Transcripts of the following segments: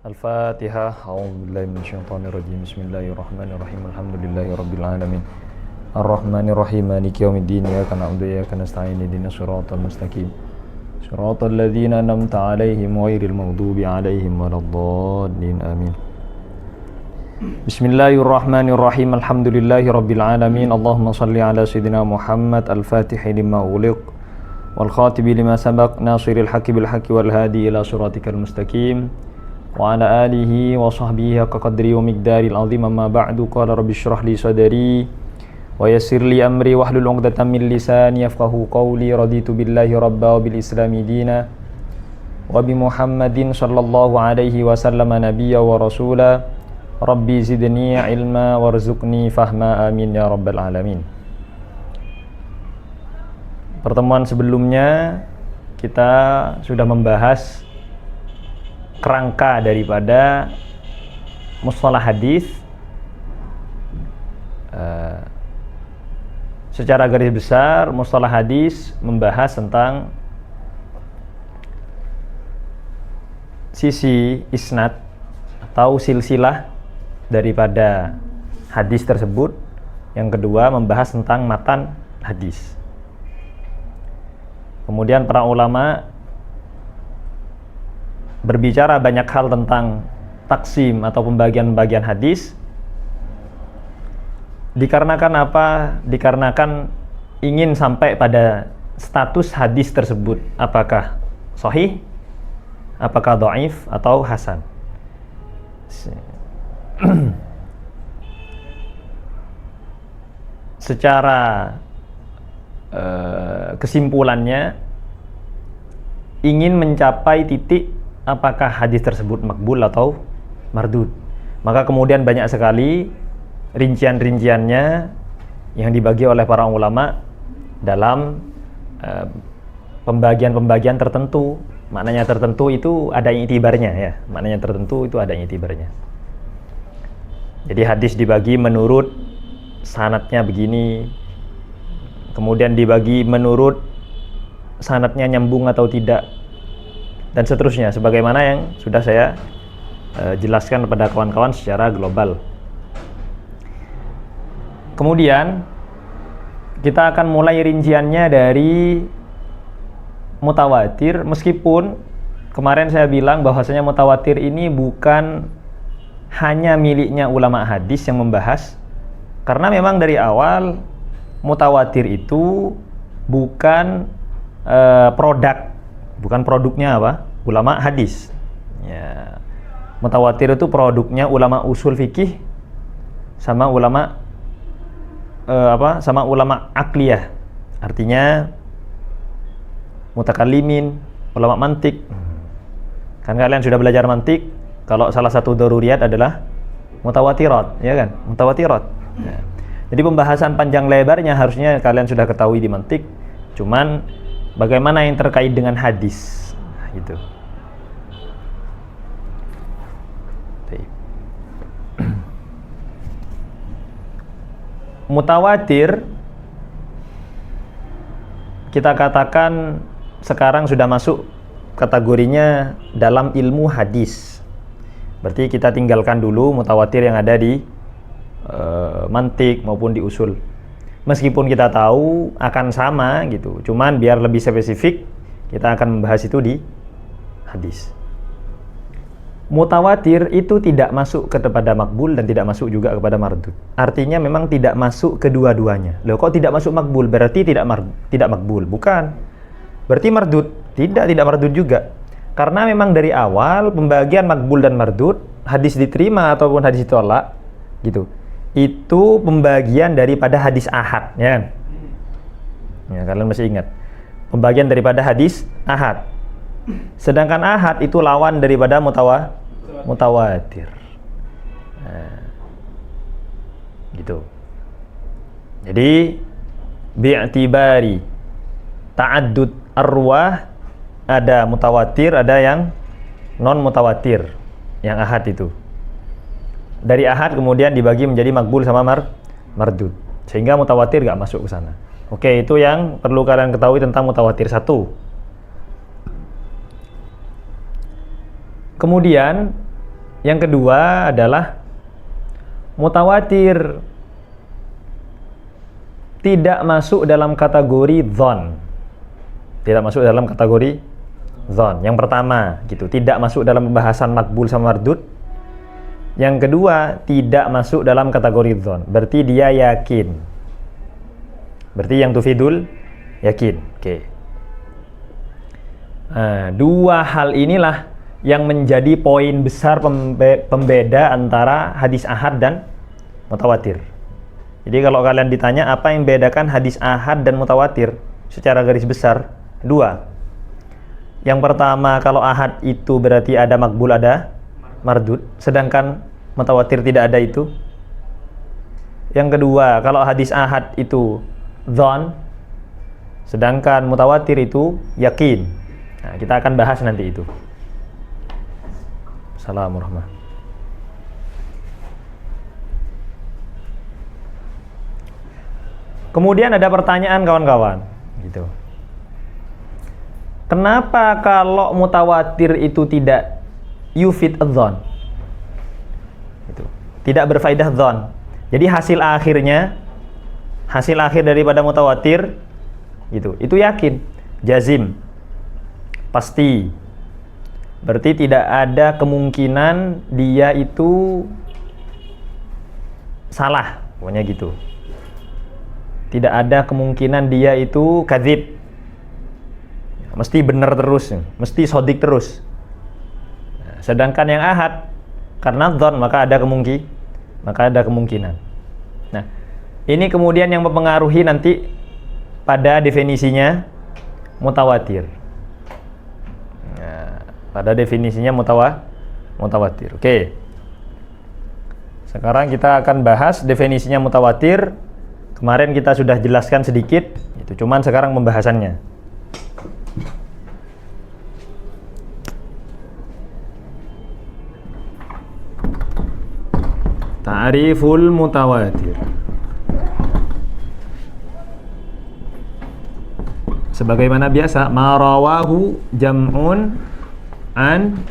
Al-Fatihah. A'udzubillahi minasyaitonirrajim. Bismillahirrahmanirrahim. Alhamdulillahi rabbil alamin. Ar-Rahmanirrahim. Maliki yaumiddin. Iyyaka na'budu wa iyyaka nasta'in. Ihdinas siratal mustaqim. Siratal ladzina an'amta 'alaihim ghairil maghdubi 'alaihim waladdallin. Amin. Bismillahirrahmanirrahim. Alhamdulillahi rabbil alamin. Allahumma shalli ala sayyidina Muhammad al-Fatihi lima ughliq wal khatibi lima sabaq nasiril haqqi bil haqqi wal hadi ila siratikal mustaqim wa ala alihi wa sahbihi haqqa qadri wa miqdaril azim. Amma ba'du. Qala rabbi shrah li sadri wa yassir li amri wahlul 'uqdatam min lisani yafqahu qawli. Raditu billahi rabba wa bil islami dina wa bi Muhammadin sallallahu alaihi wasallam nabiyya wa rasula. Rabbi zidni ilma warzuqni fahma, amin ya rabbal alamin. Pertemuan sebelumnya kita sudah membahas kerangka daripada mustalah hadis. Secara garis besar, mustalah hadis membahas tentang sisi isnad atau silsilah daripada hadis tersebut. Yang kedua, membahas tentang matan hadis. Kemudian para ulama berbicara banyak hal tentang taksim atau pembagian-pembagian hadis. Dikarenakan apa? Dikarenakan ingin sampai pada status hadis tersebut, apakah sahih, apakah dhaif atau hasan. Secara kesimpulannya ingin mencapai titik apakah hadis tersebut makbul atau mardud. Maka kemudian banyak sekali rincian-rinciannya yang dibagi oleh para ulama dalam pembagian-pembagian tertentu. Maknanya tertentu itu ada iktibarnya ya. Maknanya tertentu itu ada iktibarnya. Jadi hadis dibagi menurut sanadnya begini, kemudian dibagi menurut sanadnya nyambung atau tidak, dan seterusnya, sebagaimana yang sudah saya jelaskan kepada kawan-kawan secara global. Kemudian kita akan mulai rinciannya dari mutawatir, meskipun kemarin saya bilang bahwasanya mutawatir ini bukan hanya miliknya ulama hadis yang membahas, karena memang dari awal mutawatir itu bukan bukan produknya ulama hadis ya. Mutawatir itu produknya ulama usul fikih sama ulama sama ulama akliyah, artinya mutakallimin, ulama mantik. Kan kalian sudah belajar mantik, kalau salah satu daruriyat adalah mutawatirat, ya kan? Mutawatirat. Ya. Jadi pembahasan panjang lebarnya harusnya kalian sudah ketahui di mantik, cuman bagaimana yang terkait dengan hadis, gitu. Mutawatir kita katakan sekarang sudah masuk kategorinya dalam ilmu hadis. Berarti kita tinggalkan dulu mutawatir yang ada di mantik maupun di usul. Meskipun kita tahu akan sama gitu, cuman biar lebih spesifik kita akan membahas itu di hadis. Mutawatir itu tidak masuk kepada makbul dan tidak masuk juga kepada mardud. Artinya memang tidak masuk kedua-duanya. Loh, kok tidak masuk makbul? Berarti tidak makbul? Bukan. Berarti mardud? Tidak mardud juga. Karena memang dari awal pembagian makbul dan mardud, hadis diterima ataupun hadis ditolak, gitu. Itu pembagian daripada hadis ahad, ya kan? Ya, kalian masih ingat pembagian daripada hadis ahad. Sedangkan ahad itu lawan daripada mutawatir. Nah, gitu. Jadi bi'tibari ta'addud arwah, ada mutawatir, ada yang non mutawatir, yang ahad itu. Dari ahad kemudian dibagi menjadi makbul sama mardud, sehingga mutawatir gak masuk ke sana. Oke, itu yang perlu kalian ketahui tentang mutawatir. Satu. Kemudian Yang kedua adalah mutawatir tidak masuk dalam kategori dhon. Tidak masuk dalam kategori dhon. Yang pertama gitu, tidak masuk dalam pembahasan makbul sama mardud. Yang kedua, tidak masuk dalam kategori dhon. Berarti dia yakin. Berarti yang tufidul yakin. Oke. Nah, dua hal inilah yang menjadi poin besar pembeda antara hadis ahad dan mutawatir. Jadi kalau kalian ditanya apa yang membedakan hadis ahad dan mutawatir secara garis besar, dua. Yang pertama, kalau ahad itu berarti ada makbul, ada mardud, sedangkan mutawatir tidak ada itu. Yang kedua, kalau hadis ahad itu dhon, sedangkan mutawatir itu yakin. Nah, kita akan bahas nanti itu. Assalamualaikum. Kemudian ada pertanyaan kawan-kawan, gitu. Kenapa kalau mutawatir itu tidak yufid adzon? Gitu. Tidak berfaedah dzon. Jadi hasil akhir daripada mutawatir itu yakin, jazim, pasti. Berarti tidak ada kemungkinan dia itu salah, pokoknya gitu. Tidak ada kemungkinan dia itu kadzib. Mesti benar terus, mesti sodik terus. Nah, sedangkan yang ahad karena dzon maka ada kemungkinan. Nah, ini kemudian yang mempengaruhi nanti pada definisinya mutawatir. Nah, pada definisinya mutawatir. Oke. Sekarang kita akan bahas definisinya mutawatir. Kemarin kita sudah jelaskan sedikit, itu cuman sekarang pembahasannya. Ta'riful mutawatir. Sebagaimana biasa, ma rawahu jam'un an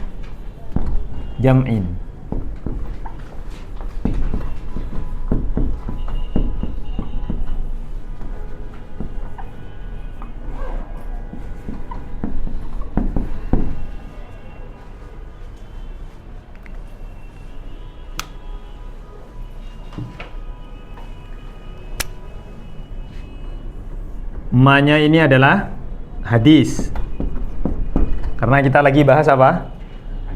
jam'in. Ma-nya ini adalah hadis. Karena kita lagi bahas apa?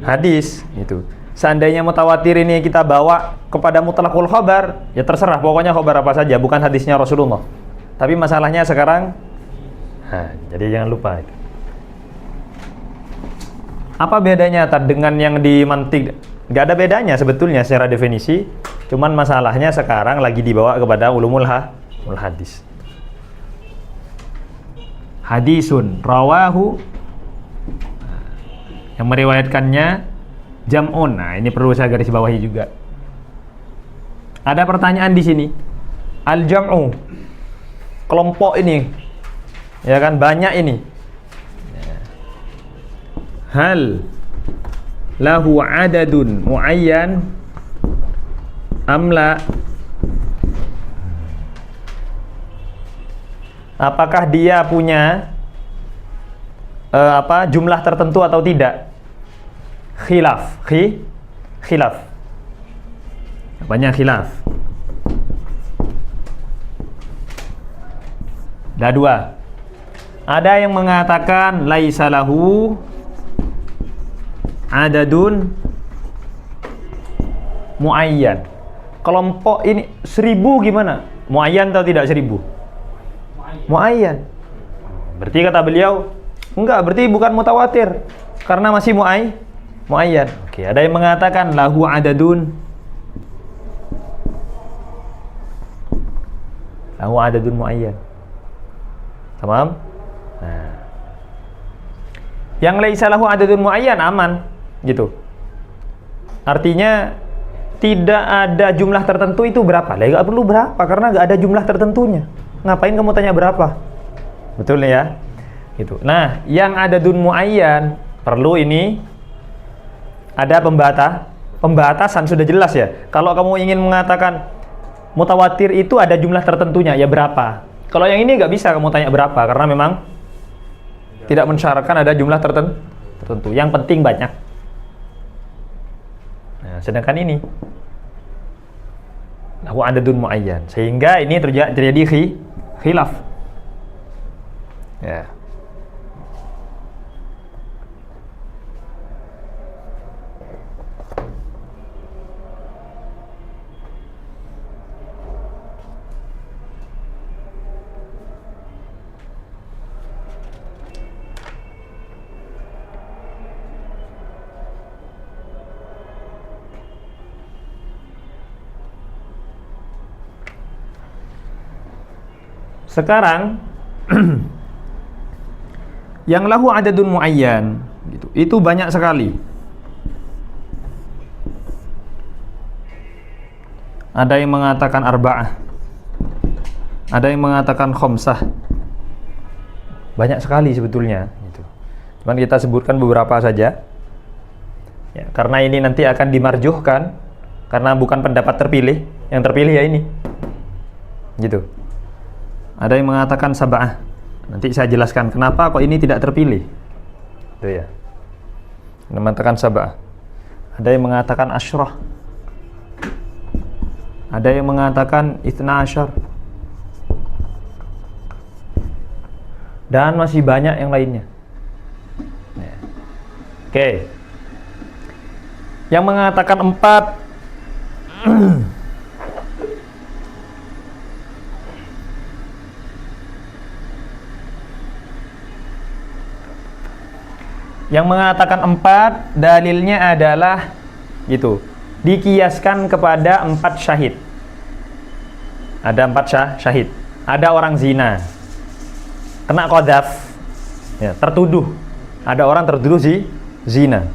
Hadis itu. Seandainya mutawatir ini kita bawa kepada mutlaqul khabar, ya terserah, pokoknya khabar apa saja, bukan hadisnya Rasulullah. Tapi masalahnya sekarang jadi jangan lupa itu. Apa bedanya dengan yang di mantik? Gak ada bedanya sebetulnya secara definisi. Cuman masalahnya sekarang lagi dibawa kepada ulumul hadis. Hadisun rawahu, yang meriwayatkannya jam'un. Nah, ini perlu saya garis bawahi juga. Ada pertanyaan di sini. Al-jam'u, kelompok ini, ya kan, banyak ini. Hal lahu adadun muayyan amla? Apakah dia punya jumlah tertentu atau tidak? Khilaf. Banyak khilaf. Ada dua. Ada yang mengatakan laisa lahu adadun muayyan. Kelompok ini 1000 gimana? Muayyan atau tidak 1000? Muayyan. Berarti kata beliau, enggak, berarti bukan mutawatir karena masih muayyan. Oke, ada yang mengatakan lahu adadun muayyan. Tamam? Nah. Yang laisa lahu adadun muayyan aman, gitu. Artinya tidak ada jumlah tertentu itu berapa? Lah enggak perlu berapa karena enggak ada jumlah tertentunya. Ngapain kamu tanya berapa? Betul ya? Gitu. Nah, yang adadun muayyan perlu ini ada pembatasan sudah jelas ya. Kalau kamu ingin mengatakan mutawatir itu ada jumlah tertentunya, ya berapa? Kalau yang ini nggak bisa kamu tanya berapa, karena memang tidak mensyaratkan ada jumlah tertentu. Yang penting banyak. Nah, sedangkan ini lahu adadun muayyan, sehingga ini terjadi khilaf. Ya. Sekarang yang lahu adadun muayyan gitu, itu banyak sekali. Ada yang mengatakan arba'ah, ada yang mengatakan khamsah. Banyak sekali sebetulnya gitu. Cuman kita sebutkan beberapa saja ya, karena ini nanti akan dimarjuhkan, karena bukan pendapat terpilih. Yang terpilih ya ini gitu. Ada yang mengatakan sab'ah. Nanti saya jelaskan kenapa kok ini tidak terpilih. Itu ya. Yang mengatakan sab'ah. Ada yang mengatakan asyrah. Ada yang mengatakan itsna asyar. Dan masih banyak yang lainnya. Oke. Yang mengatakan 4 Yang mengatakan 4 dalilnya adalah gitu, dikiaskan kepada 4 syahid. Ada 4 syahid. Ada orang zina, kena qadzaf, ya, tertuduh. Ada orang tertuduh zina.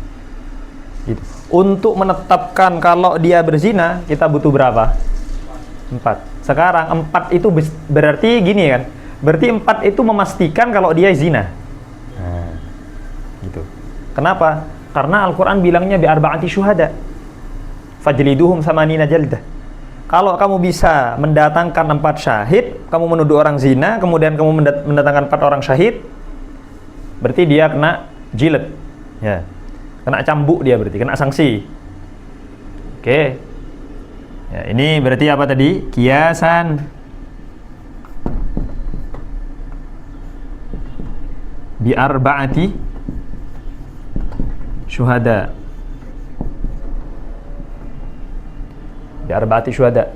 Gitu. Untuk menetapkan kalau dia berzina, kita butuh berapa? 4. Sekarang 4 itu berarti gini kan? Berarti 4 itu memastikan kalau dia zina. Gitu. Kenapa? Karena Al-Quran bilangnya bi arba'ati syuhada fajliduhum samanina jaldah. Kalau kamu bisa mendatangkan 4 syahid, kamu menuduh orang zina, kemudian kamu mendatangkan 4 orang syahid, berarti dia kena jilid ya, kena cambuk dia, berarti kena sanksi. Oke ya, ini berarti apa tadi? Kiasan bi arba'ati syuhada, bi arba'ati syuhada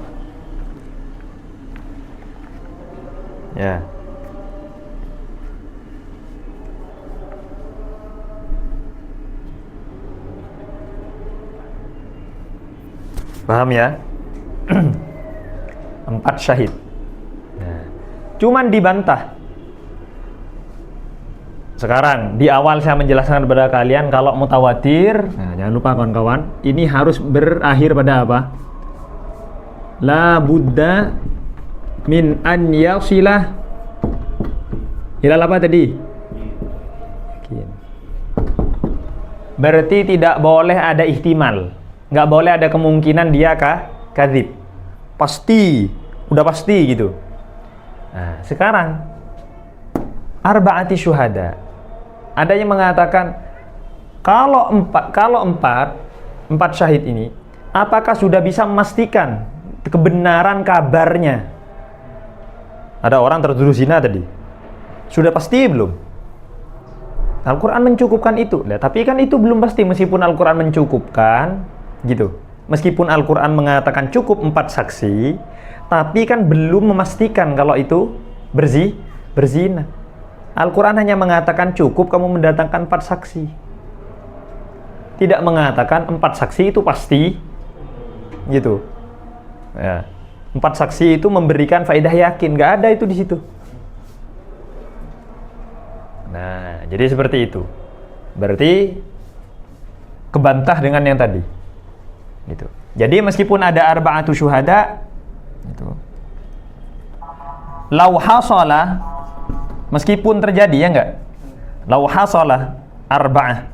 ya. Paham ya? 4 syahid. Nah, cuman dibantah. Sekarang di awal saya menjelaskan kepada kalian kalau mutawatir, nah, jangan lupa kawan-kawan, ini harus berakhir pada apa? La budda min an yasilah ilal apa tadi? Berarti tidak boleh ada ihtimal, nggak boleh ada kemungkinan dia kadzib. Pasti, udah pasti gitu. Nah, sekarang arba'ati syuhada. Ada yang mengatakan kalau empat syahid ini, apakah sudah bisa memastikan kebenaran kabarnya? Ada orang tertuduh zina tadi, sudah pasti belum? Al-Quran mencukupkan itu, nah, tapi kan itu belum pasti. Meskipun Al-Quran mencukupkan, gitu. Meskipun Al-Quran mengatakan cukup 4 saksi, tapi kan belum memastikan kalau itu berzina. Al-Quran hanya mengatakan cukup kamu mendatangkan 4 saksi. Tidak mengatakan 4 saksi itu pasti, gitu. Ya. 4 saksi itu memberikan faedah yakin, nggak ada itu di situ. Nah, jadi seperti itu. Berarti kebantah dengan yang tadi. Gitu. Jadi meskipun ada arba'atu syuhada, gitu. Lau hasala, meskipun terjadi, ya enggak? Lau hasala arba'ah.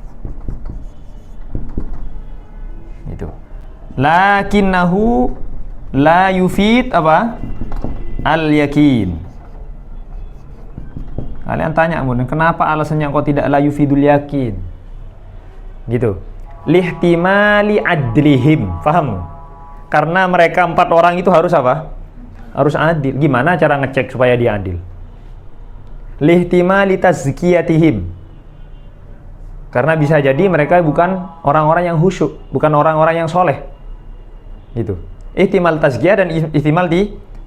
Gitu. Lakinnahu la yufid apa? Al-yakin. Kalian tanya, kenapa alasannya kok tidak la yufidul yakin? Gitu. Lihtimali adlihim. Paham? Karena mereka 4 orang itu harus apa? Harus adil. Gimana cara ngecek supaya dia adil? Lihtimali tazkiyatihim. Karena bisa jadi mereka bukan orang-orang yang khusyuk, bukan orang-orang yang soleh. Gitu. Ihtimal tazkiyah dan ihtimal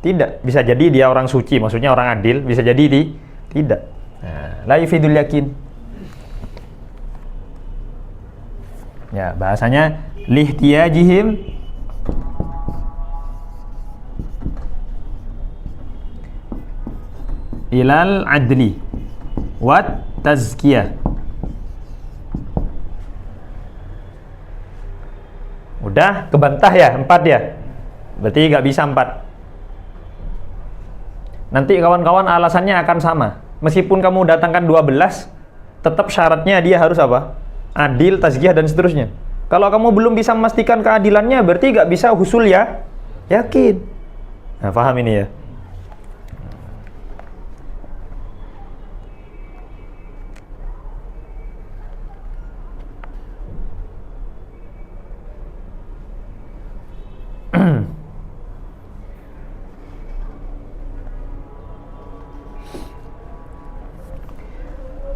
tidak. Bisa jadi dia orang suci, maksudnya orang adil. Bisa jadi tidak. Nah, la yufidul yakin. Ya, bahasanya lihtiyajihim ilal adli wat tazkiyah. Udah kebantah ya, 4 ya. Berarti nggak bisa 4. Nanti kawan-kawan alasannya akan sama. Meskipun kamu datangkan 12, tetap syaratnya dia harus apa? Adil, tazkiyah dan seterusnya. Kalau kamu belum bisa memastikan keadilannya, berarti nggak bisa husul ya, yakin. Nah, paham ini ya?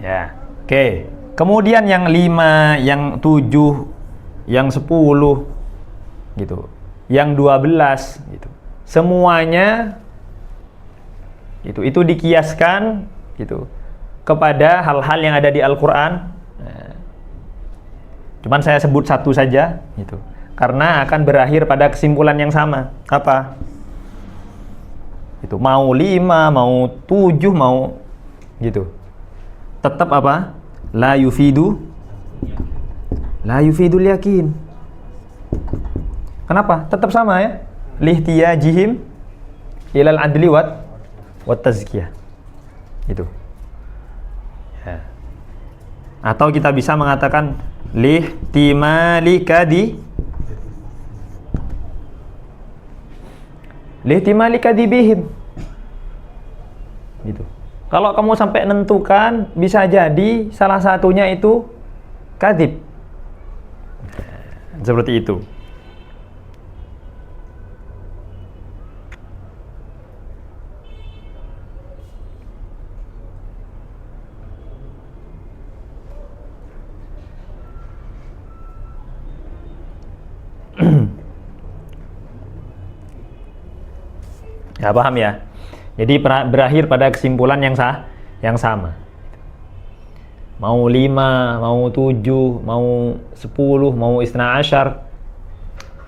Ya, oke. Kemudian yang 5, yang 7, yang 10 gitu. Yang 12 gitu. Semuanya itu dikiaskan gitu kepada hal-hal yang ada di Al-Qur'an. Nah, cuman saya sebut satu saja gitu. Karena akan berakhir pada kesimpulan yang sama. Apa? Itu mau 5, mau 7, mau gitu. Tetap apa? La yufidul yakin. Kenapa? Tetap sama ya. Lihtiyajihim ilal adli wat tazkiyah. Itu. Ya. Atau kita bisa mengatakan lihtimali kadibihim. Gitu. Kalau kamu sampai nentukan, bisa jadi salah satunya itu kadhib. Seperti itu. Ya, paham ya? Jadi berakhir pada kesimpulan yang sama. Mau 5, mau 7, mau 10, mau isna asyar,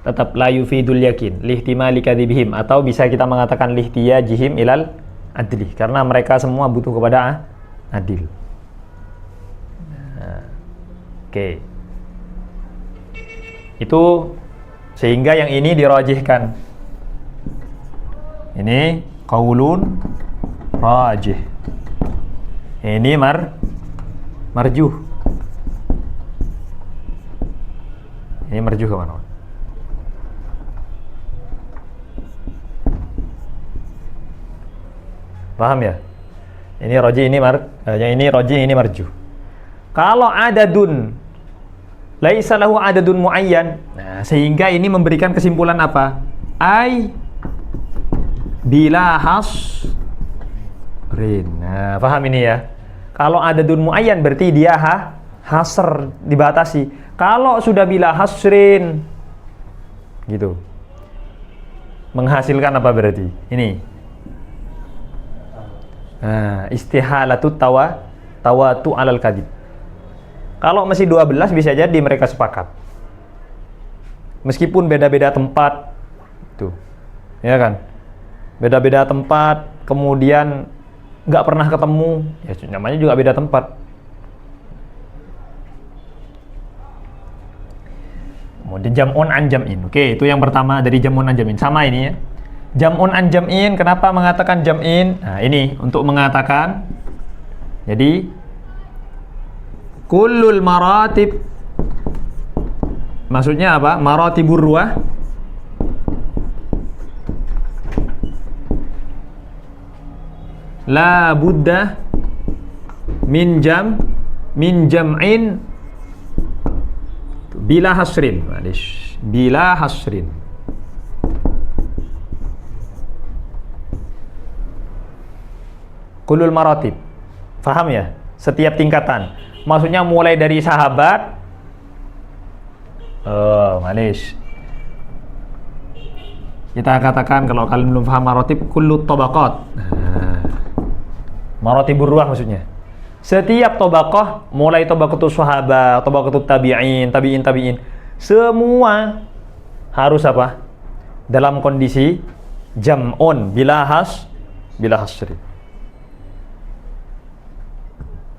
tetap la yufidul yakin, lihtimali kadhibihim, atau bisa kita mengatakan lihtiyajihim ilal adli, karena mereka semua butuh kepada adil. Nah, oke. Itu sehingga yang ini dirajihkan. Ini qaulun rajih. Ini marjuh. Ini marjuh kawan-kawan. Paham ya? Ini rajih, yang ini rajih, ini marjuh. Kalau adadun laisa lahu adadun muayyan. Nah, sehingga ini memberikan kesimpulan apa? Bila hasrin. Nah, paham ini ya? Kalau adadun muayyan berarti dia hasr, dibatasi. Kalau sudah bila hasrin gitu, menghasilkan apa berarti? Ini. Nah, istihalatut tawatu alal kadhib. Kalau masih 12 bisa jadi mereka sepakat. Meskipun beda-beda tempat. Tuh. Ya kan? Beda-beda tempat, kemudian nggak pernah ketemu, ya namanya juga beda tempat. Kemudian jam'un an jam'in. Oke, itu yang pertama dari jam'un an jam'in. Sama ini ya. Jam'un an jam'in, kenapa mengatakan jam'in? Nah, ini untuk mengatakan, jadi kullul maratib, maksudnya apa? Maratibur ruwah La budda min jam'in bila hasrin. Bila hasrin. Kulul maratib. Faham ya? Setiap tingkatan. Maksudnya mulai dari sahabat. Kita katakan kalau kalian belum paham maratib, kullu tabaqat. Maratibur ruah maksudnya. Setiap tabaqah, mulai tabaqatus sahabat, tabaqatut tabi'in, semua harus apa? Dalam kondisi jam'un bila hasri.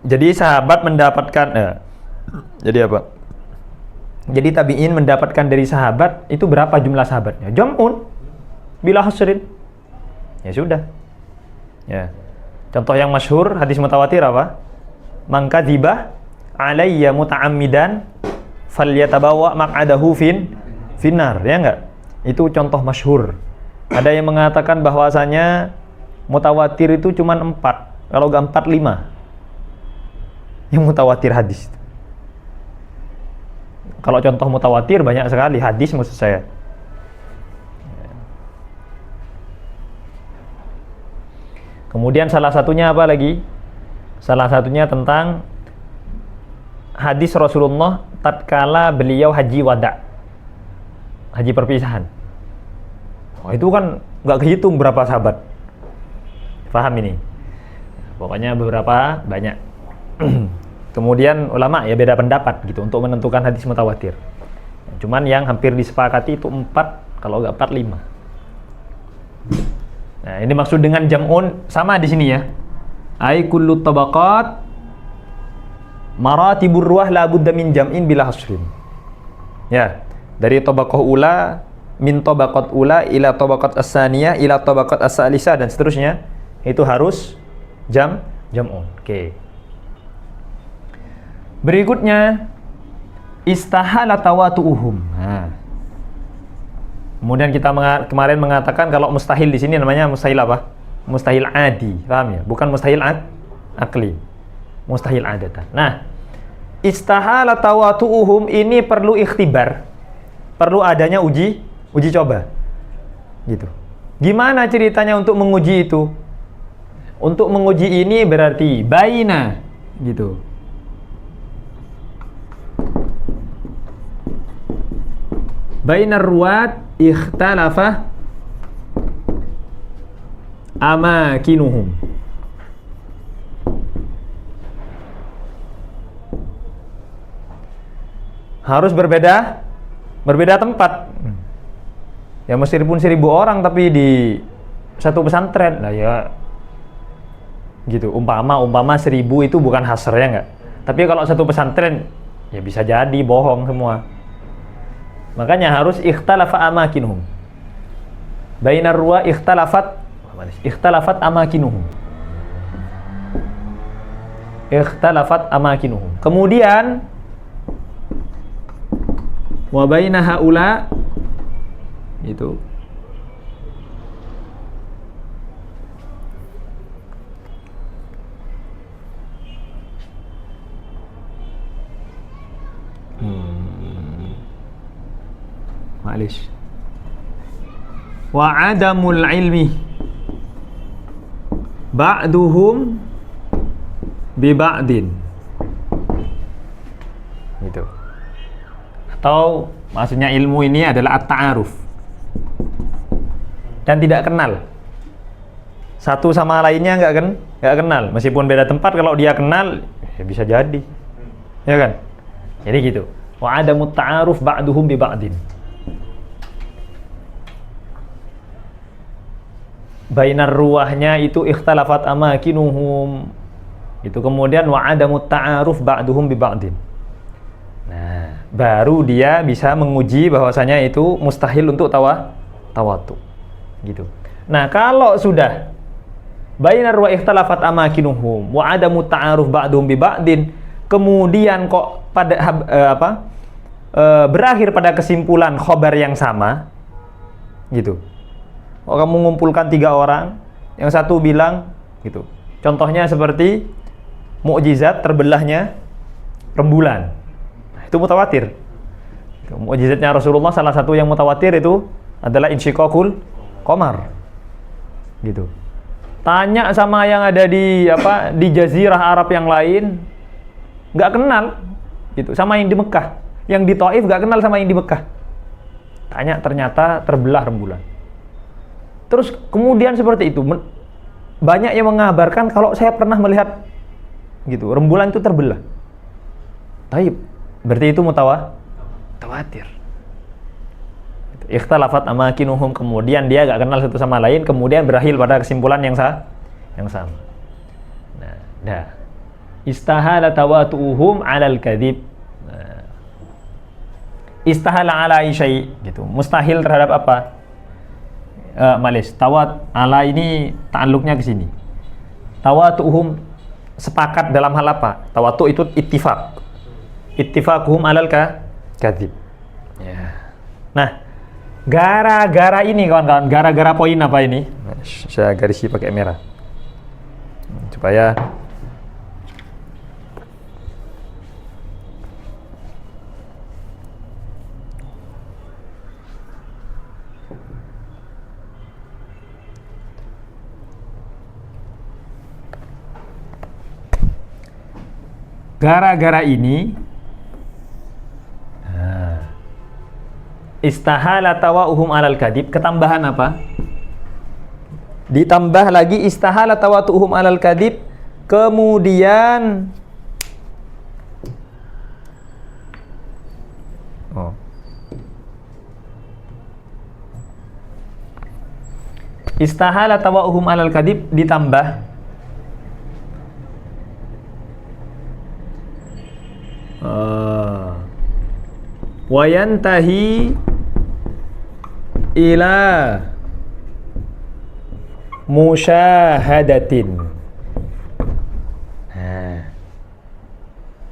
Jadi sahabat mendapatkan jadi apa? Jadi tabi'in mendapatkan dari sahabat itu berapa jumlah sahabatnya? Jam'un bila hasrin. Ya sudah. Ya. Contoh yang masyhur hadis mutawatir apa? Man kadziba alayya muta'ammidan falyatabawa maq'adahu finnar, ya enggak? Itu contoh masyhur. Ada yang mengatakan bahwasanya mutawatir itu cuma 4, kalau enggak 4 5. Yang mutawatir hadis. Kalau contoh mutawatir banyak sekali, hadis maksud saya. Kemudian salah satunya apa lagi? Salah satunya tentang hadis Rasulullah tatkala beliau haji wada, haji perpisahan. Oh, itu kan nggak kehitung berapa sahabat. Paham ini? Pokoknya beberapa banyak. Kemudian ulama ya beda pendapat gitu untuk menentukan hadis mutawatir. Cuman yang hampir disepakati itu 4, kalau nggak 4 5. Nah, ini maksud dengan jam'un sama di sini ya. Ai kullu tabaqat maratibur ruah la budda min jam'in bila hasrin. Ya, dari tabaqah ula, min tabaqat ula ila tabaqat as-saniyah ila tabaqat as-salisah dan seterusnya, itu harus jam'un. Oke. Berikutnya istahala tawatu'uhum. Nah. Kemudian kita kemarin mengatakan kalau mustahil di sini namanya mustahil apa? Mustahil adi, paham ya? Bukan mustahil akli. Mustahil adatan. Nah, istahala tawatu'uhum ini perlu ikhtibar. Perlu adanya uji coba. Gitu. Gimana ceritanya untuk menguji itu? Untuk menguji ini berarti baina gitu. Bainar ruwat ikhtalafa amakinuhum. Harus berbeda tempat. Ya meskipun 1000 orang tapi di satu pesantren lah ya. Gitu. Umpama 1000 itu bukan hasr ya enggak. Tapi kalau satu pesantren ya bisa jadi bohong semua. Makanya harus ikhtalafa amakinuhum. Bainar ruwa ikhtalafat amakinuhum. Ikhtalafat amakinuhum. Kemudian wa baina haula itu Ma'lish. Wa adamul ilmi ba'duhum bi ba'din. Gitu. Atau maksudnya ilmu ini adalah at-ta'aruf. Dan tidak kenal. Satu sama lainnya enggak kenal. Meskipun beda tempat, kalau dia kenal ya bisa jadi. Ya kan? Jadi gitu. Wa adamut ta'aruf ba'duhum bi ba'din. Bainar ruwahnya itu ikhtalafat amakinuhum. Itu kemudian wa adamut ta'aruf ba'duhum bi ba'din. Nah, baru dia bisa menguji bahwasanya itu mustahil untuk tawatu. Gitu. Nah, kalau sudah bainar ruwah ikhtalafat amakinuhum wa adamut ta'aruf ba'duhum bi ba'din, kemudian kok pada berakhir pada kesimpulan khobar yang sama gitu. Kalau kamu mengumpulkan 3 orang, yang satu bilang gitu, Contohnya seperti mukjizat terbelahnya rembulan. Itu mutawatir. Mukjizatnya Rasulullah salah satu yang mutawatir itu adalah insyiqaqul qamar. Gitu. Tanya sama yang ada di jazirah Arab yang lain, nggak kenal gitu sama yang di Mekah. Yang di Taif nggak kenal sama yang di Mekah. Tanya, ternyata terbelah rembulan. Terus kemudian seperti itu banyak yang mengabarkan kalau saya pernah melihat gitu rembulan itu terbelah. Taib, berarti itu mutawatir. Ikhtalafat amakinuhum, kemudian dia gak kenal satu sama lain, kemudian berakhir pada kesimpulan yang sama. Nah, istahala tawatu'uhum 'alal kadhib. Nah, istahala 'ala syai' gitu. Mustahil terhadap apa? Tawat ala ini ta'alluqnya ke sini. Tawatu'uhum sepakat dalam hal apa? Tawatu itu ittifaq. Ittifaquhum 'alal kadhib. Ya. Nah, gara-gara ini kawan-kawan, gara-gara poin apa ini? Saya garisi pakai merah supaya gara-gara ini istahala tawa'uhum 'alal kadhib, ketambahan apa? Ditambah lagi istahala tawa'uhum 'alal kadhib, kemudian istahala tawa'uhum 'alal kadhib ditambah wayantahi ila musyahadatin.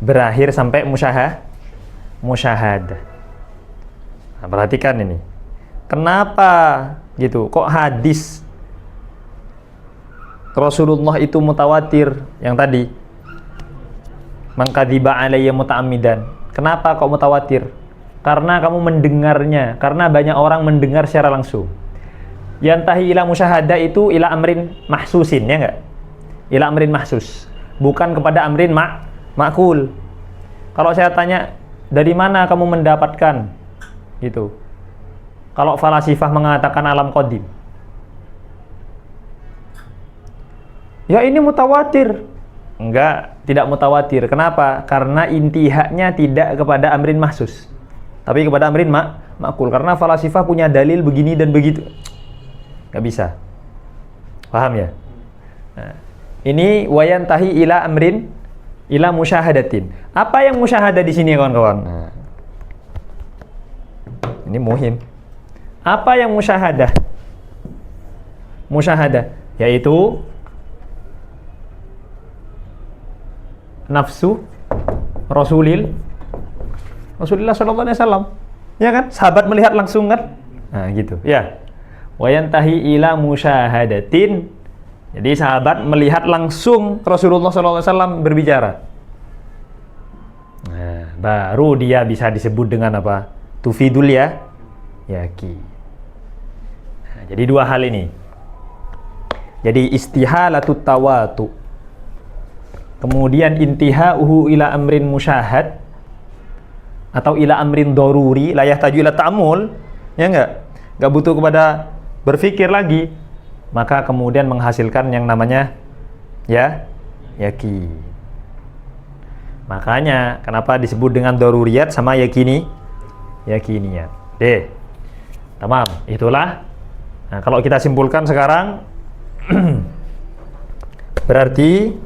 Berakhir sampai musyahadah. Nah, perhatikan ini. Kenapa gitu? Kok hadis Rasulullah itu mutawatir yang tadi? Man kadziba alayya muta'ammidan. Kenapa kok mutawatir? Karena kamu mendengarnya, karena banyak orang mendengar secara langsung. Yantahi ila musyahadah itu ila amrin mahsusin, ya enggak? Ila amrin mahsus, bukan kepada amrin ma'kul. Kalau saya tanya, dari mana kamu mendapatkan gitu? Kalau falasifah mengatakan alam qadim, ya ini mutawatir. Enggak, tidak mutawatir. Kenapa? Karena intihaknya tidak kepada amrin mahsus, tapi kepada amrin ma'kul. Karena falasifah punya dalil begini dan begitu. Nggak bisa. Paham ya? Nah, ini wayantahi ila amrin ila musyahadatin. Apa yang musyahadah di sini kawan-kawan? Nah, ini muhim. Apa yang musyahadah? Musyahadah yaitu nafsu Rasulullah sallallahu alaihi wasallam. Ya kan? Sahabat melihat langsung kan? Nah, gitu. Ya. Wayantahi ila musyahadatin. Jadi sahabat melihat langsung Rasulullah sallallahu alaihi wasallam berbicara. Nah, baru dia bisa disebut dengan apa? Tufidul yaqin. Nah, jadi dua hal ini. Jadi istihalatut tawatu. Kemudian intihauhu ila amrin musyahad atau ila amrin daruri la yahtaju ila ta'ammul, ya enggak butuh kepada berpikir lagi, maka kemudian menghasilkan yang namanya yakin. Makanya kenapa disebut dengan daruriyat sama yakiniyat. Tamam, itulah. Nah, kalau kita simpulkan sekarang berarti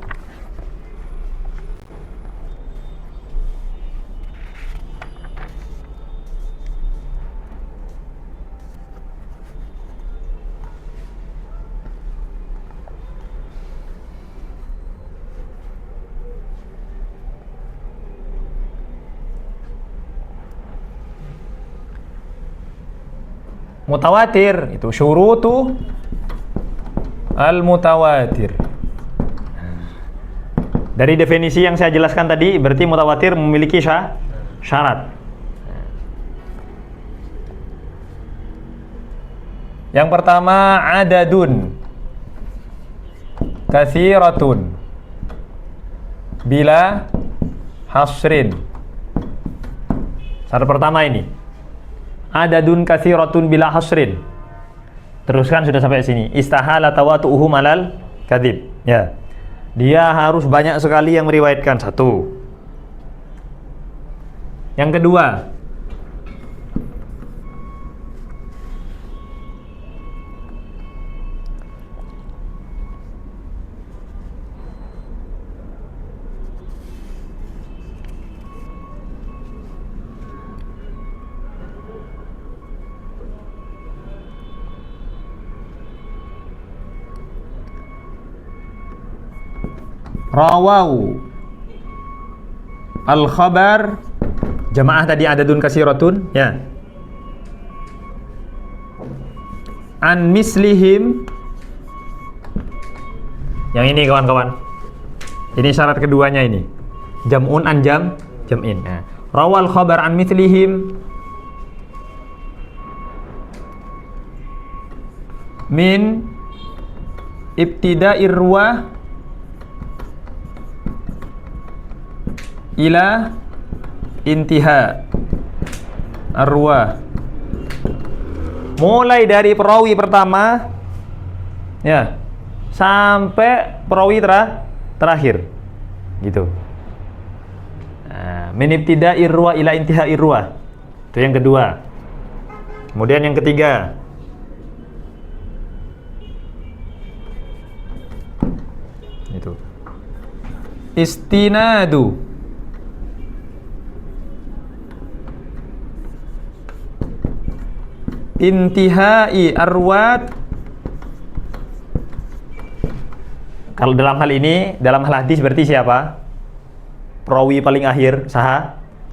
mutawatir itu syurutu al-mutawatir. Dari definisi yang saya jelaskan tadi, berarti mutawatir memiliki syarat. Yang pertama, adadun katsiratun bila hasrin. Syarat pertama ini. Adadun katsiratun bila hasrin. Teruskan sudah sampai sini. Istahala tawatu'uhu malal kadzib. Ya. Dia harus banyak sekali yang meriwayatkan. Satu. Yang kedua, rawau al-khabar, jamaah tadi adadun katsiratun, ya, an mislihim. Yang ini kawan-kawan, ini syarat keduanya ini, jam'un an jam'in. Nah, rawal khabar an mislihim min ibtida'ir ruwah ila intiha arwah. Mulai dari perawi pertama, ya, sampai perawi terakhir, gitu. Nah, min ibtida'ir ruwah ila intiha irwah. Itu yang kedua. Kemudian yang ketiga, itu istinadu intihai arwat. Kalau dalam hal ini, dalam hal hadis berarti siapa? Perawi paling akhir,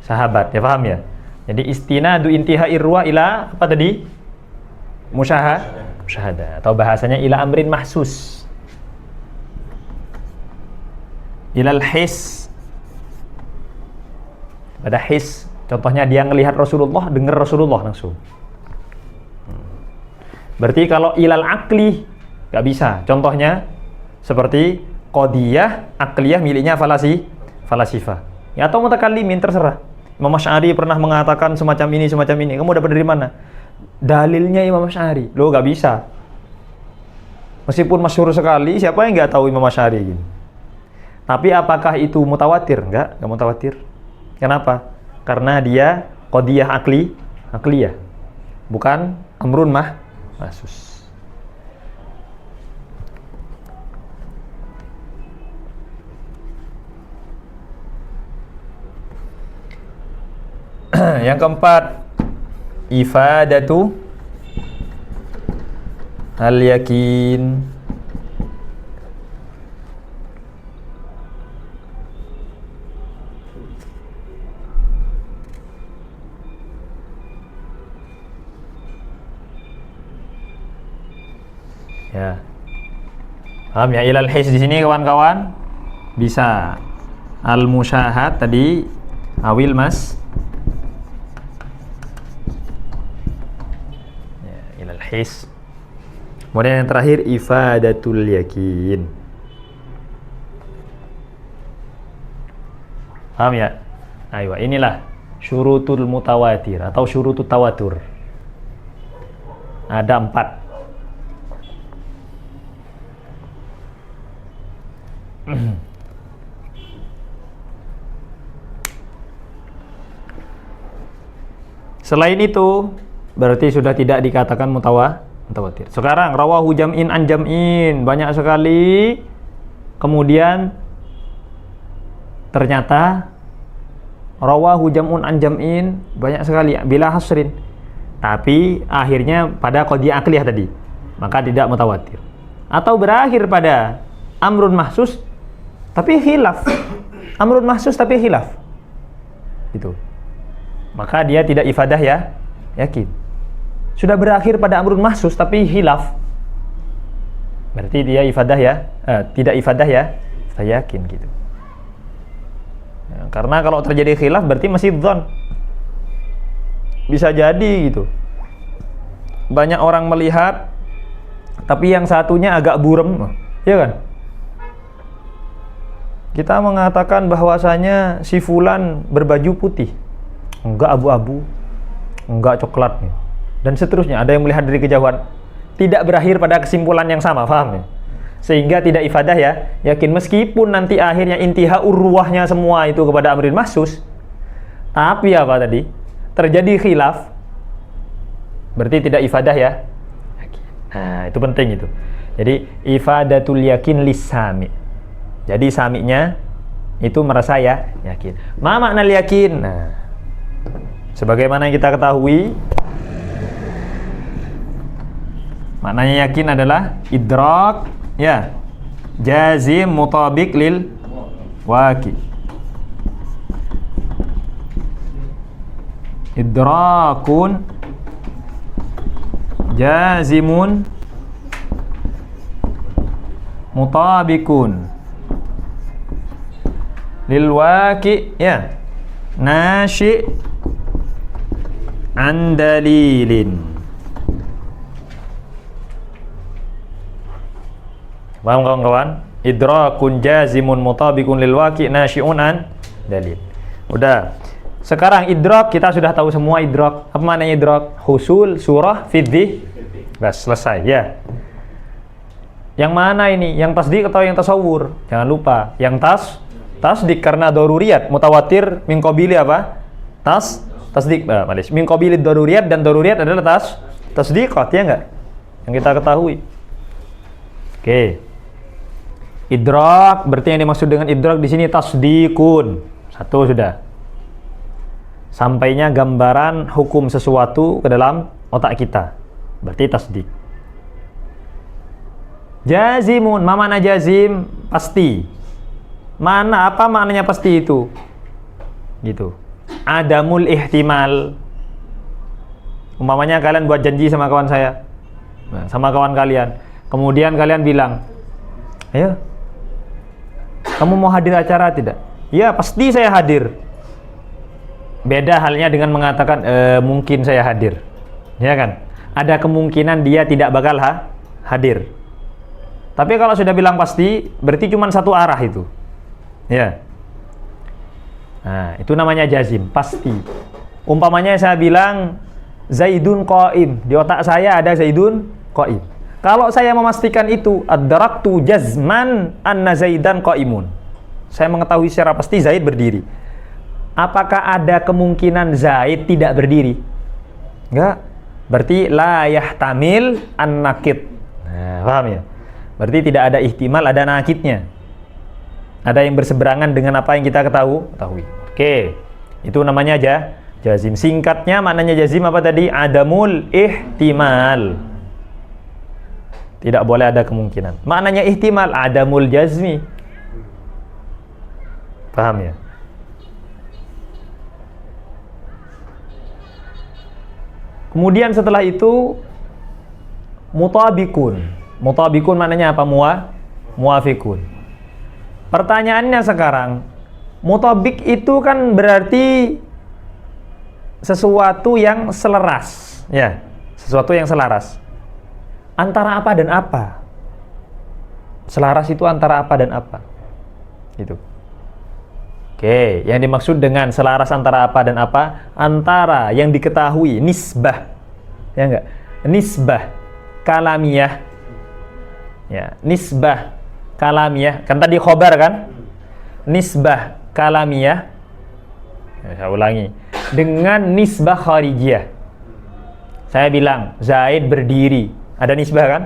sahabat. Ya, paham ya? Jadi istinadu intihai arwah ila apa tadi? Musyahadah. Atau bahasanya ila amrin mahsus. Ilal his. Pada his, contohnya dia ngelihat Rasulullah, dengar Rasulullah langsung. Berarti kalau ilal akli gak bisa. Contohnya seperti qadiyah akliyah miliknya falasifah. Ya, atau mutakallimin, terserah. Imam Asy'ari pernah mengatakan semacam ini. Kamu dapat dari mana? Dalilnya Imam Asy'ari. Loh, gak bisa. Meskipun masyhur sekali, siapa yang gak tahu Imam Asy'ari gini. Tapi apakah itu mutawatir? Enggak mutawatir. Kenapa? Karena dia qadiyah akliyah. Bukan amrun mahsus. Yang keempat, ifadatu al-yakin. Ya. Paham ya? Ilal his di sini kawan-kawan bisa al-musyahad tadi, awil mas. Ya, ilal his. Kemudian yang terakhir ifadatul yakin. Paham ya? Ayo, inilah syurutul mutawatir atau syurutut tawatur. Ada 4. Selain itu berarti sudah tidak dikatakan mutawatir. Sekarang rawahu jam'in an jam'in, banyak sekali. Kemudian ternyata rawahu jam'un an jam'in, banyak sekali bila hasrin. Tapi akhirnya pada qadiyah akliyah tadi, maka tidak mutawatir. Atau berakhir pada amrun mahsus tapi khilaf. Amrun mahsus tapi khilaf. Itu. Maka dia tidak ifadah ya, yakin. Sudah berakhir pada amrun mahsus tapi khilaf. Berarti dia ifadah ya, tidak ifadah ya, saya yakin gitu. Ya, karena kalau terjadi khilaf berarti masih dzon. Bisa jadi gitu. Banyak orang melihat, tapi yang satunya agak burem, ya kan? Kita mengatakan bahwasanya si fulan berbaju putih, enggak abu-abu, enggak coklat, dan seterusnya. Ada yang melihat dari kejauhan, tidak berakhir pada kesimpulan yang sama, paham ya? Sehingga tidak ifadah ya, yakin meskipun nanti akhirnya intiha urwahnya semua itu kepada amrin mahsus, tapi apa tadi? Terjadi khilaf, berarti tidak ifadah ya. Nah, itu penting itu. Jadi ifadatul yakin lisami. Jadi sami'nya itu merasa ya yakin. Ma makna yakin? Nah, sebagaimana yang kita ketahui, maknanya yakin adalah idrak ya, jazim mutabiq lil waqi. Idrakun jazimun mutabikun lil waqi ya, nashi an dalilin. Paham kawan-kawan? Idrakun jazimun mutabikun lil waqi nashi'un an dalil. Udah. Sekarang idrak kita sudah tahu semua idrak. Apa maknanya idrak? Husul surah fidhi. Bas, selesai ya. Yang mana ini? Yang tasdik atau yang tasawur? Jangan lupa. Yang tasdik karena daruriyat, mutawatir min qabili apa? Tasdik. Malis. Min qabili daruriyat, dan daruriyat adalah tasdiqat, ya enggak? Yang kita ketahui. Oke. Idrak berarti yang dimaksud dengan idrak di sini tasdikun. Satu sudah. Sampainya gambaran hukum sesuatu ke dalam otak kita. Berarti tasdik. Jazimun, ma makna jazim? Pasti. Apa maknanya pasti itu? Gitu. Adamul ihtimal. Umpamanya kalian buat janji sama kawan saya. Nah, sama kawan kalian. Kemudian kalian bilang, "Ayo, kamu mau hadir acara tidak?" "Ya, pasti saya hadir." Beda halnya dengan mengatakan mungkin saya hadir, ya kan? Ada kemungkinan dia tidak bakal hadir. Tapi kalau sudah bilang pasti, berarti cuma satu arah itu, ya. Nah, itu namanya jazim, pasti. Umpamanya saya bilang Zaidun qaim, di otak saya ada Zaidun qaim. Kalau saya memastikan itu, adraktu jazman anna Zaidan qaimun. Saya mengetahui secara pasti Zaid berdiri. Apakah ada kemungkinan Zaid tidak berdiri? Enggak. Berarti la yahtamil an-nakid. Nah, paham ya? Berarti tidak ada ihtimal, ada nakidnya. Ada yang berseberangan dengan apa yang kita ketahui. Oke. Itu namanya jazim. Singkatnya maknanya jazim apa tadi? Adamul ihtimal. Tidak boleh ada kemungkinan. Maknanya ihtimal, adamul jazmi. Paham ya? Kemudian setelah itu mutabikun. Mutabikun maknanya apa? Muafikun. Pertanyaannya sekarang, mutabik itu kan berarti sesuatu yang selaras, ya. Sesuatu yang selaras. Antara apa dan apa? Selaras itu antara apa dan apa? Gitu. Oke, yang dimaksud dengan selaras antara apa dan apa? Antara yang diketahui, nisbah. Ya enggak? Nisbah kalamiyah. Ya, nisbah kalamiyah. Kan tadi khobar kan? Nisbah kalamiyah. Ya, saya ulangi. Dengan nisbah kharijiyah. Saya bilang Zaid berdiri. Ada nisbah kan?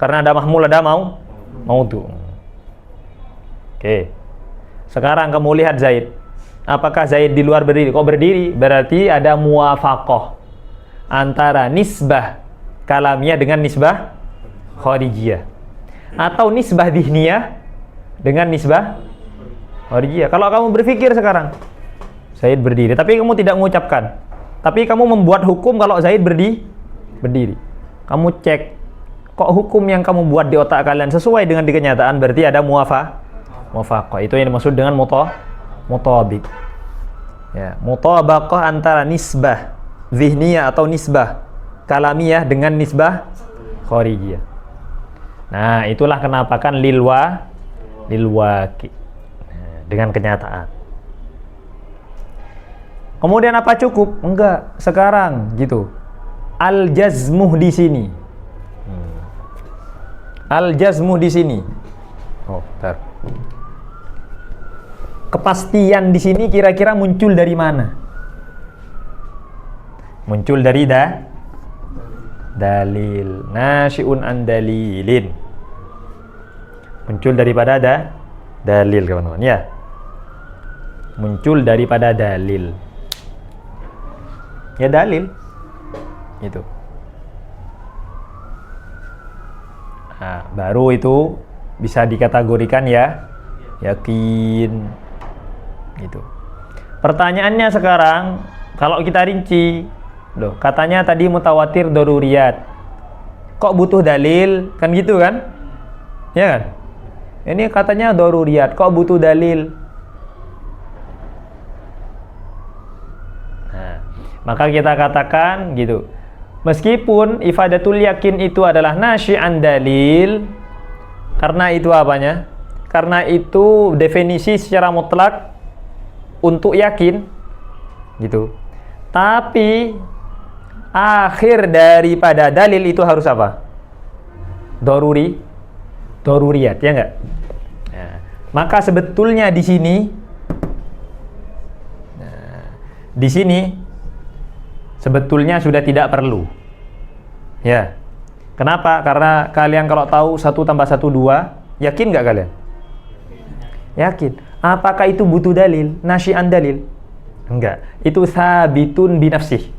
Karena ada mahmul, ada maudu. Oke. Sekarang kamu lihat Zaid. Apakah Zaid di luar berdiri? Kok berdiri? Berarti ada muwafaqah antara nisbah kalamiyah dengan nisbah kharijiyah. Atau nisbah dihniyah dengan nisbah kharijiyah. Kalau kamu berpikir sekarang, Zaid berdiri, tapi kamu tidak mengucapkan. Tapi kamu membuat hukum kalau Zaid berdiri. Kamu cek, kok hukum yang kamu buat di otak kalian sesuai dengan di kenyataan, berarti ada muwafaqah. Itu yang dimaksud dengan mutabik. Ya, mutabaqah antara nisbah zihniyah atau nisbah kalamiyah dengan nisbah kharijiyah. Nah, itulah kenapa kan lil waqi. Nah, dengan kenyataan. Kemudian apa cukup? Enggak, sekarang gitu. Al-jazmuh di sini. Al-jazmuh di sini. Oh, bentar. Kepastian di sini kira-kira muncul dari mana? Muncul dari dalil. Nasyi'un an dalilin. Muncul daripada dalil, kawan-kawan, ya. Muncul daripada dalil. Ya, dalil. Itu. Nah, baru itu bisa dikategorikan ya yakin. Gitu. Pertanyaannya sekarang, kalau kita rinci, loh, katanya tadi mutawatir daruriyat. Kok butuh dalil? Kan gitu kan? Ya kan? Ini katanya daruriyat, kok butuh dalil? Nah, maka kita katakan gitu. Meskipun ifadatul yakin itu adalah nasyi'an dalil, karena itu apanya? Karena itu definisi secara mutlak untuk yakin gitu. Tapi akhir daripada dalil itu harus apa? Daruriyat, ya enggak? Nah, maka sebetulnya di sini sebetulnya sudah tidak perlu. Ya. Kenapa? Karena kalian kalau tahu 1 tambah 1 2, yakin nggak kalian? Yakin. Apakah itu butuh dalil? Nasyi'an dalil? Enggak. Itu sabitun binafsih.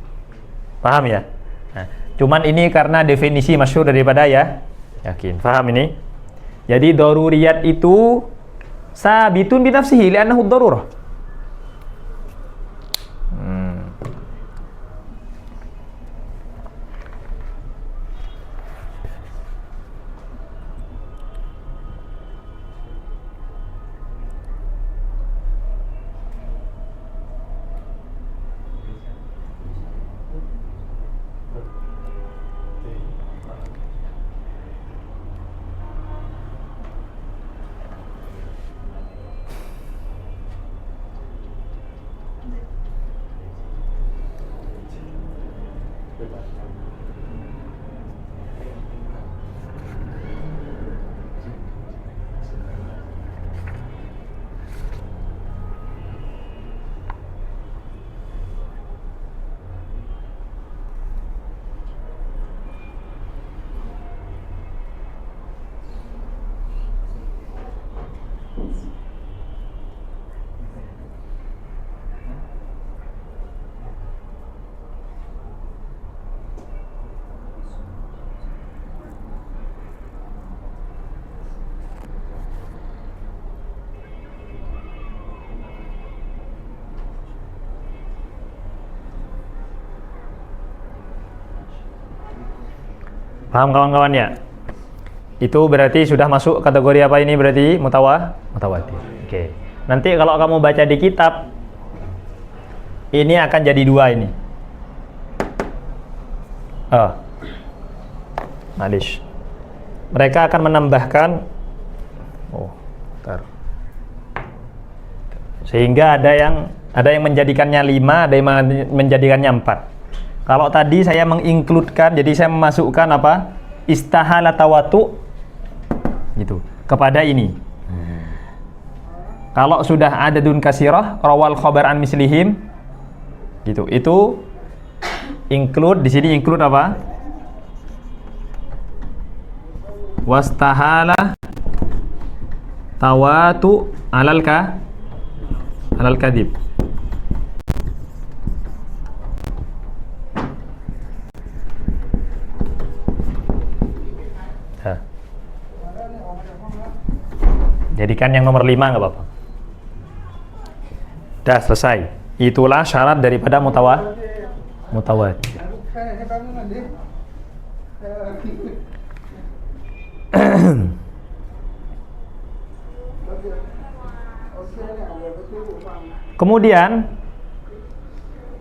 Paham ya? Nah, cuman ini karena definisi masyhur daripada yakin. Paham ini? Jadi daruriyat itu sabitun binafsihi li'annahu darurah. Paham kawan-kawan ya? Itu berarti sudah masuk kategori apa ini berarti? Mutawatir. Oke. Nanti kalau kamu baca di kitab, ini akan jadi 2 ini. Malish. Mereka akan menambahkan sehingga ada yang menjadikannya 5, ada yang menjadikannya 4. Kalau tadi saya mengincludekan, jadi saya memasukkan apa? Istahala tawatu gitu kepada ini. Kalau sudah ada dun kasirah rawal khabar an mislihim gitu. Itu include, di sini include apa? Wastahala tawatu alal kadib. Jadikan yang nomor 5 nggak apa-apa. Dah selesai. Itulah syarat daripada mutawatir. Kemudian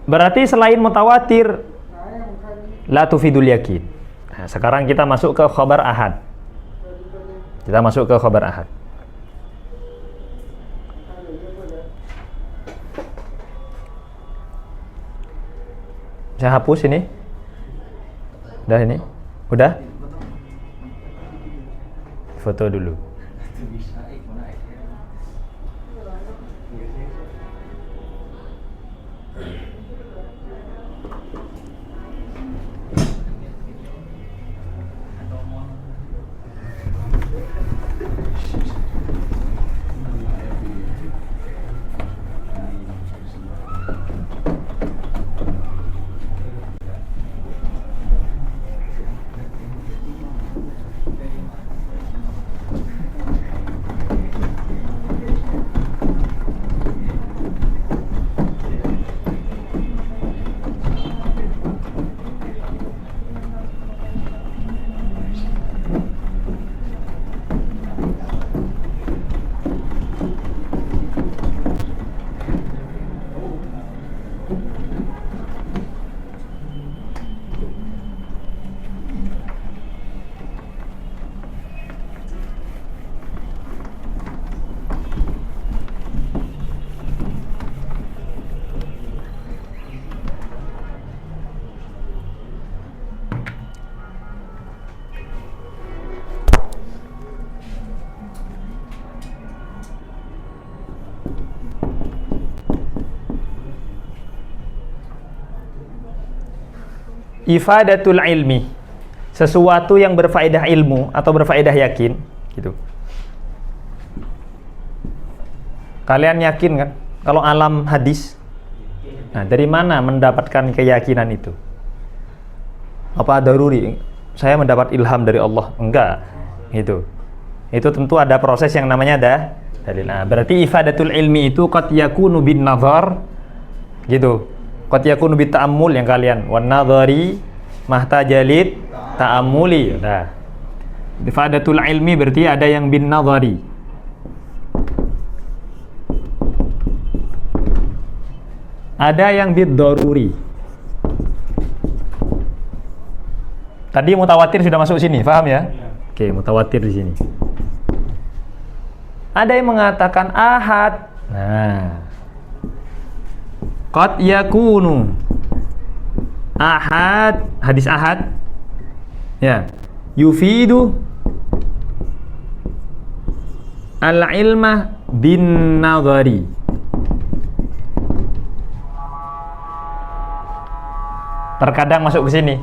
berarti selain mutawatir la tufidul yakin. Nah, sekarang kita masuk ke khabar ahad. Kita masuk ke khabar ahad. Saya hapus ini. Udah ini? Udah? Foto dulu. Ifadatul ilmi, sesuatu yang berfaedah ilmu atau berfaedah yakin gitu. Kalian yakin kan kalau alam hadis? Nah, dari mana mendapatkan keyakinan itu? Apa daruri? Saya mendapat ilham dari Allah? Enggak. Gitu. Itu tentu ada proses yang namanya dalil. Nah, berarti ifadatul ilmi itu qad yakunu bin nazar gitu. Qad yakunu bit ta'ammul yang kalian wan nadhari mahtajalid ta'ammuli. Nah, ifadatul ilmi berarti ada yang bin nadhari. Ada yang bid daruri. Tadi mutawatir sudah masuk sini, paham ya? Oke, mutawatir di sini. Ada yang mengatakan ahad. Nah, qad yakunu ahad, hadis ahad ya, yufidu al-ilma bin nadhari. Terkadang masuk ke sini.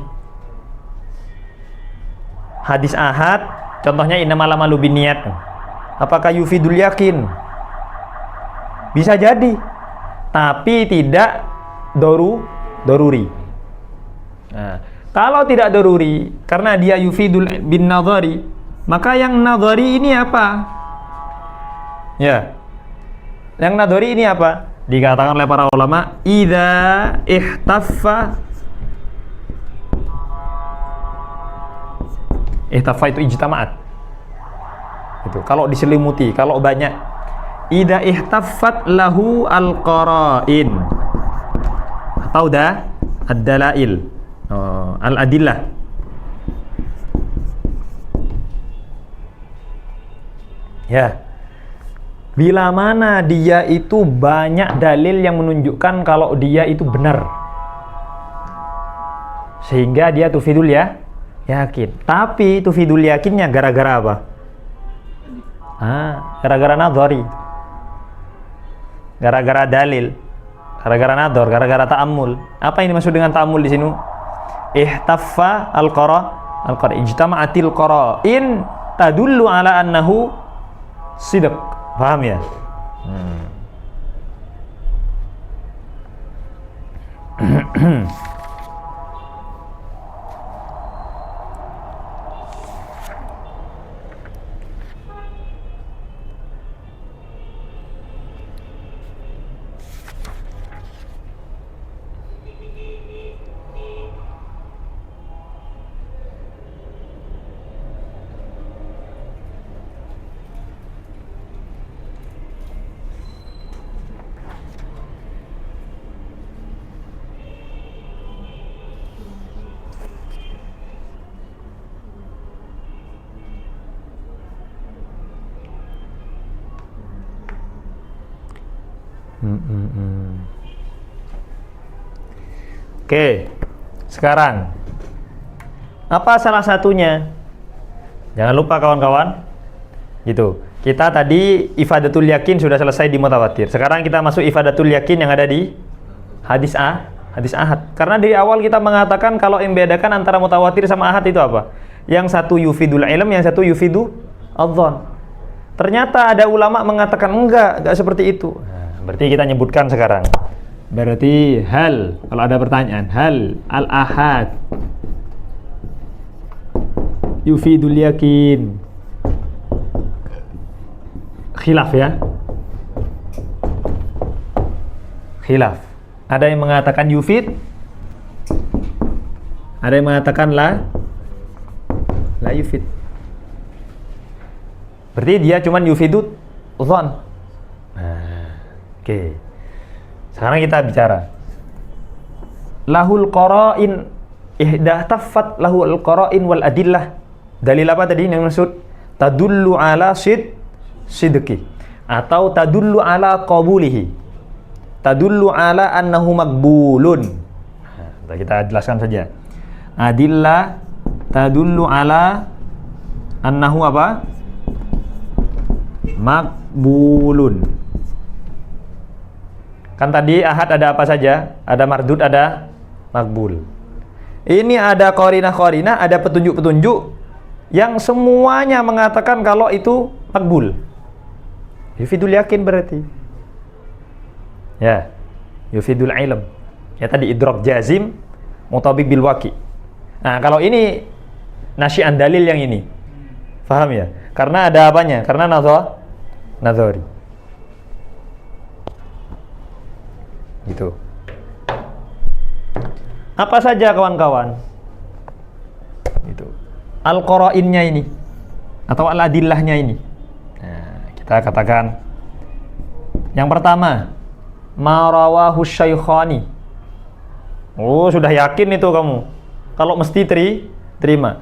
Hadis ahad, contohnya innamal a'malu binniyat. Apakah yufidul yakin? Bisa jadi, tapi tidak doruri. Nah, kalau tidak doruri, karena dia yufidul bin nadhari, maka yang nadhari ini apa? Ya, yang nadhari ini apa? Dikatakan oleh para ulama, idza ihtaffa itu ijtama'at. Itu kalau diselimuti, kalau banyak. Idza ihtaffat lahu al-qara'in atau ad-dalail, al-adillah. Ya. Bila mana dia itu banyak dalil yang menunjukkan kalau dia itu benar, sehingga dia tufidul yakin. Tapi tufidul yakinnya gara-gara apa? Gara-gara nadhari, gara-gara dalil, gara-gara nadhar, gara-gara ta'ammul. Apa ini maksud dengan ta'ammul di sini? Ihtaffa al-qara, ijtama'atil qara'in tadullu ala annahu sidq. Paham ya? Oke, sekarang apa salah satunya? Jangan lupa kawan-kawan, gitu. Kita tadi ifadatul yakin sudah selesai di mutawatir. Sekarang kita masuk ifadatul yakin yang ada di hadis ahad. Karena dari awal kita mengatakan kalau yang membedakan antara mutawatir sama ahad itu apa? Yang satu yufidul ilm, yang satu yufidu adzan. Ternyata ada ulama mengatakan enggak seperti itu. Nah, berarti kita nyebutkan sekarang. Berarti kalau ada pertanyaan, hal al-ahad yufidul yakin. Khilaf ya. Khilaf. Ada yang mengatakan yufid, ada yang mengatakan la yufid. Berarti dia cuman yufidut dzan. Nah, oke. Sekarang kita bicara. Lahul qara'in ihda taffat lahul qara'in wal adillah. Dalil apa tadi yang maksud? Tadullu ala sidqi atau tadullu ala qabulihi. Tadullu ala annahu maqbulun. Nah, kita jelaskan saja. Adillah tadullu ala annahu apa? Maqbulun. Kan tadi ahad ada apa saja? Ada mardud, ada makbul. Ini ada qarinah-qarinah, ada petunjuk-petunjuk yang semuanya mengatakan kalau itu makbul. Yufidul yakin berarti. Ya, yufidul ilm. Ya tadi idrak jazim mutabik bil waqi. Nah, kalau ini nasyi'an dalil yang ini. Paham ya? Karena ada apanya? Karena nazari. Gitu. Apa saja kawan-kawan? Itu al-qara'innya ini atau al-adillahnya ini. Nah, kita katakan yang pertama, ma rawahu syaikhani. Oh, sudah yakin itu kamu. Kalau mesti terima.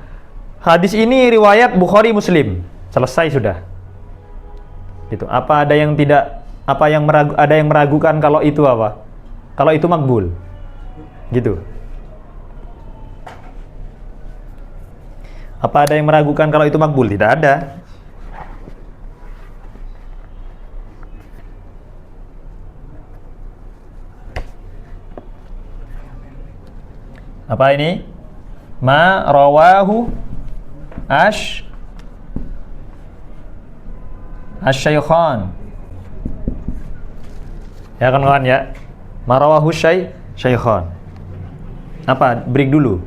Hadis ini riwayat Bukhari Muslim. Selesai sudah. Gitu. Apa ada yang tidak ada yang meragukan kalau itu apa? Kalau itu makbul. Gitu. Apa ada yang meragukan kalau itu makbul? Tidak ada. Apa ini? Ma rawahu asy-syaikhan. Ya kan kawan ya? Ma rawahu syaikhan. Apa? Break dulu.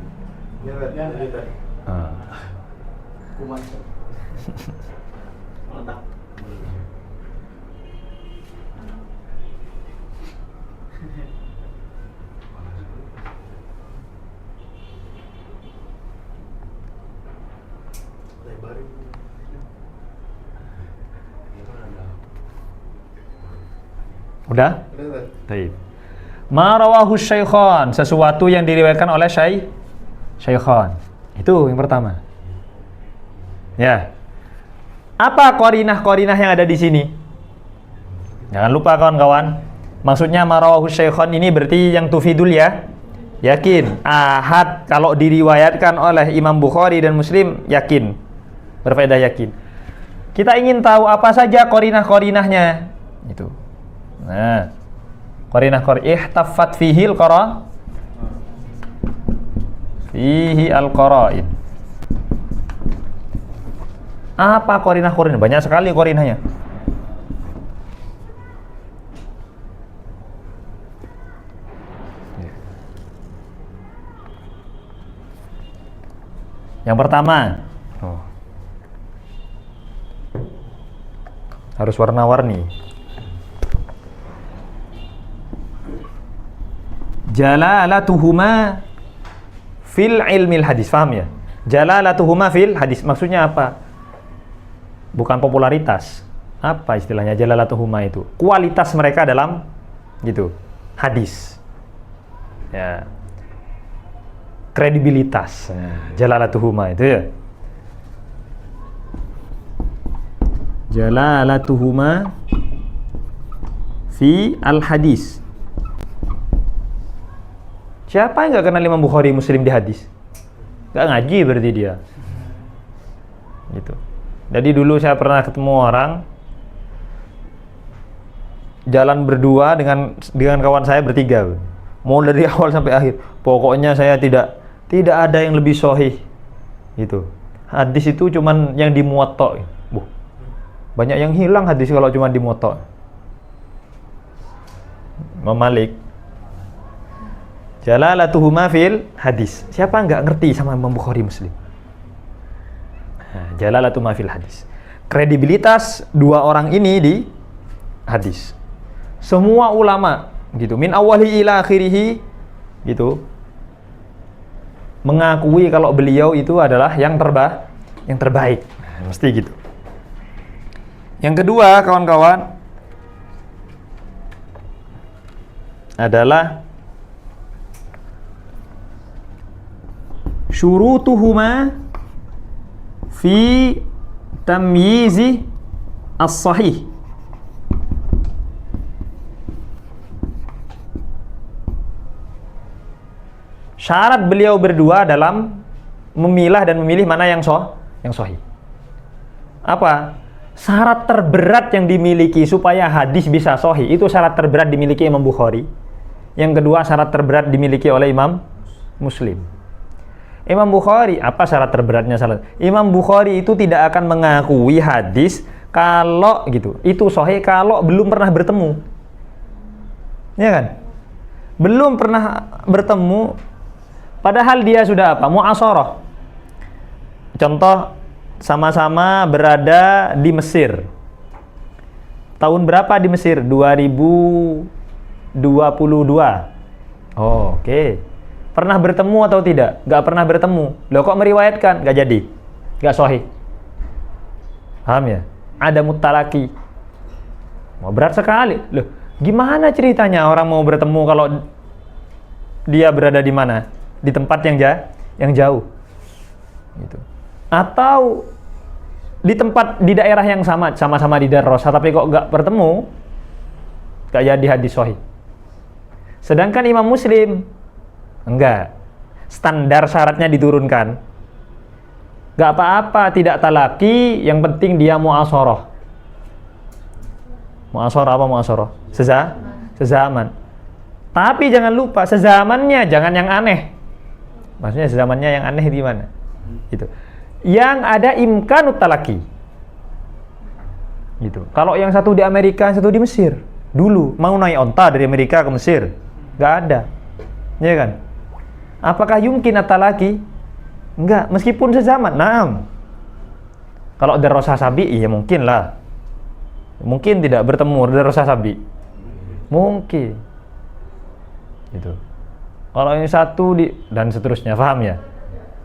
Udah? Baik. Ma rawahu syaikhan, sesuatu yang diriwayatkan oleh syaikhan. Itu yang pertama. Ya. Apa qarinah-qarinah yang ada di sini? Jangan lupa kawan-kawan. Maksudnya ma rawahu syaikhan ini berarti yang tufidul ya. Yakin. Ahad kalau diriwayatkan oleh Imam Bukhari dan Muslim yakin. Berfaedah yakin. Kita ingin tahu apa saja qarinah-qarinahnya. Itu. Nah, qarinah ihtaffat fihi al-qara'in. Apa qarinah-qarinah? Banyak sekali qarinahnya. Yang pertama, harus warna-warni. Jalalatuhuma fil ilmil hadis. Paham ya? Jalalatuhuma fil hadis. Maksudnya apa? Bukan popularitas. Apa istilahnya jalalatuhuma itu? Kualitas mereka dalam gitu hadis. Ya. Kredibilitas. Jalalatuhuma itu ya. fi al-hadis. Siapa yang nggak kenal Imam Bukhari Muslim di hadis? Nggak ngaji berarti dia. Gitu. Jadi dulu saya pernah ketemu orang jalan berdua dengan kawan saya bertiga. Mau dari awal sampai akhir. Pokoknya saya tidak ada yang lebih sahih. Gitu. Hadis itu cuman yang di Muwatta. Banyak yang hilang hadis kalau cuma di Muwatta. Imam Malik jalalatuhuma fil hadis. Siapa nggak ngerti sama Imam Bukhari Muslim? Jalalatuhuma fil hadis. Kredibilitas dua orang ini di hadis. Semua ulama gitu, min awali ila akhirih gitu, mengakui kalau beliau itu adalah yang terbaik. Mesti gitu. Yang kedua, kawan-kawan, adalah syurutuhuma fi tamyizi as-sahih. Syarat beliau berdua dalam memilah dan memilih mana yang sahih. Apa? Syarat terberat yang dimiliki supaya hadis bisa sahih, itu syarat terberat dimiliki Imam Bukhari. Yang kedua, syarat terberat dimiliki oleh Imam Muslim. Imam Bukhari, apa syarat terberatnya? Imam Bukhari itu tidak akan mengakui hadis kalau gitu, itu sahih kalau belum pernah bertemu. Ya kan? Belum pernah bertemu, padahal dia sudah apa? Mu'asharah. Contoh, sama-sama berada di Mesir. Tahun berapa di Mesir? 2022. Oh, oke. Pernah bertemu atau tidak? Gak pernah bertemu. Loh, kok meriwayatkan? Gak jadi. Gak sahih. Paham ya? Ada mutalaki. Mau berat sekali. Loh, gimana ceritanya orang mau bertemu kalau dia berada di mana? Di tempat yang jauh. Gitu. Atau di daerah yang sama-sama di Darrosa, tapi kok nggak bertemu, nggak jadi hadis sahih. Sedangkan Imam Muslim enggak, standar syaratnya diturunkan, nggak apa-apa, tidak talaki, yang penting dia mu'asharah. Mu'asharah apa mu'asharah? Sezaman. Tapi jangan lupa sezamannya jangan yang aneh. Maksudnya sezamannya yang aneh di mana? Gitu. Yang ada imkanut talaki. Gitu. Kalau yang satu di Amerika, yang satu di Mesir. Dulu mau naik onta dari Amerika ke Mesir, nggak ada. Ya kan? Apakah yumkin at-talaki? Enggak, meskipun sezaman. Naam. Kalau Darrosa Sabi, iya mungkin lah. Mungkin tidak bertemu Darrosa Sabi. Mungkin. Gitu. Kalau ini satu dan seterusnya, paham ya?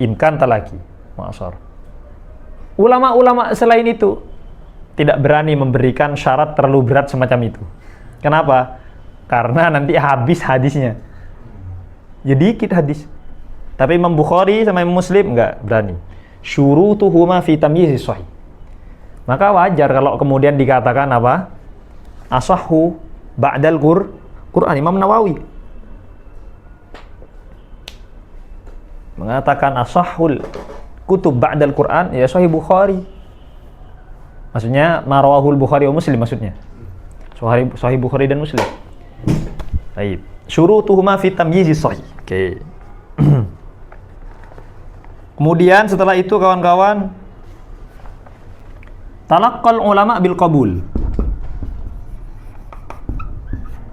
Imkan talaki, ma'asar. Ulama-ulama selain itu tidak berani memberikan syarat terlalu berat semacam itu. Kenapa? Karena nanti habis hadisnya. Jadi dikit hadis. Tapi Imam Bukhari sama Imam Muslim enggak berani. Syurutuhuma fi tamyizis sahih. Maka wajar kalau kemudian dikatakan apa? Asahhu ba'dal Qur'an. Imam Nawawi mengatakan asahhul kutub ba'dal Qur'an ya Sahih Bukhari. Maksudnya marawahul Bukhari wa Muslim maksudnya. Sahih Bukhari dan Muslim. Baik. Syurutuhuma fi tamyizis sahih. Oke. Kemudian setelah itu kawan-kawan, talaqqal ulama bil qabul.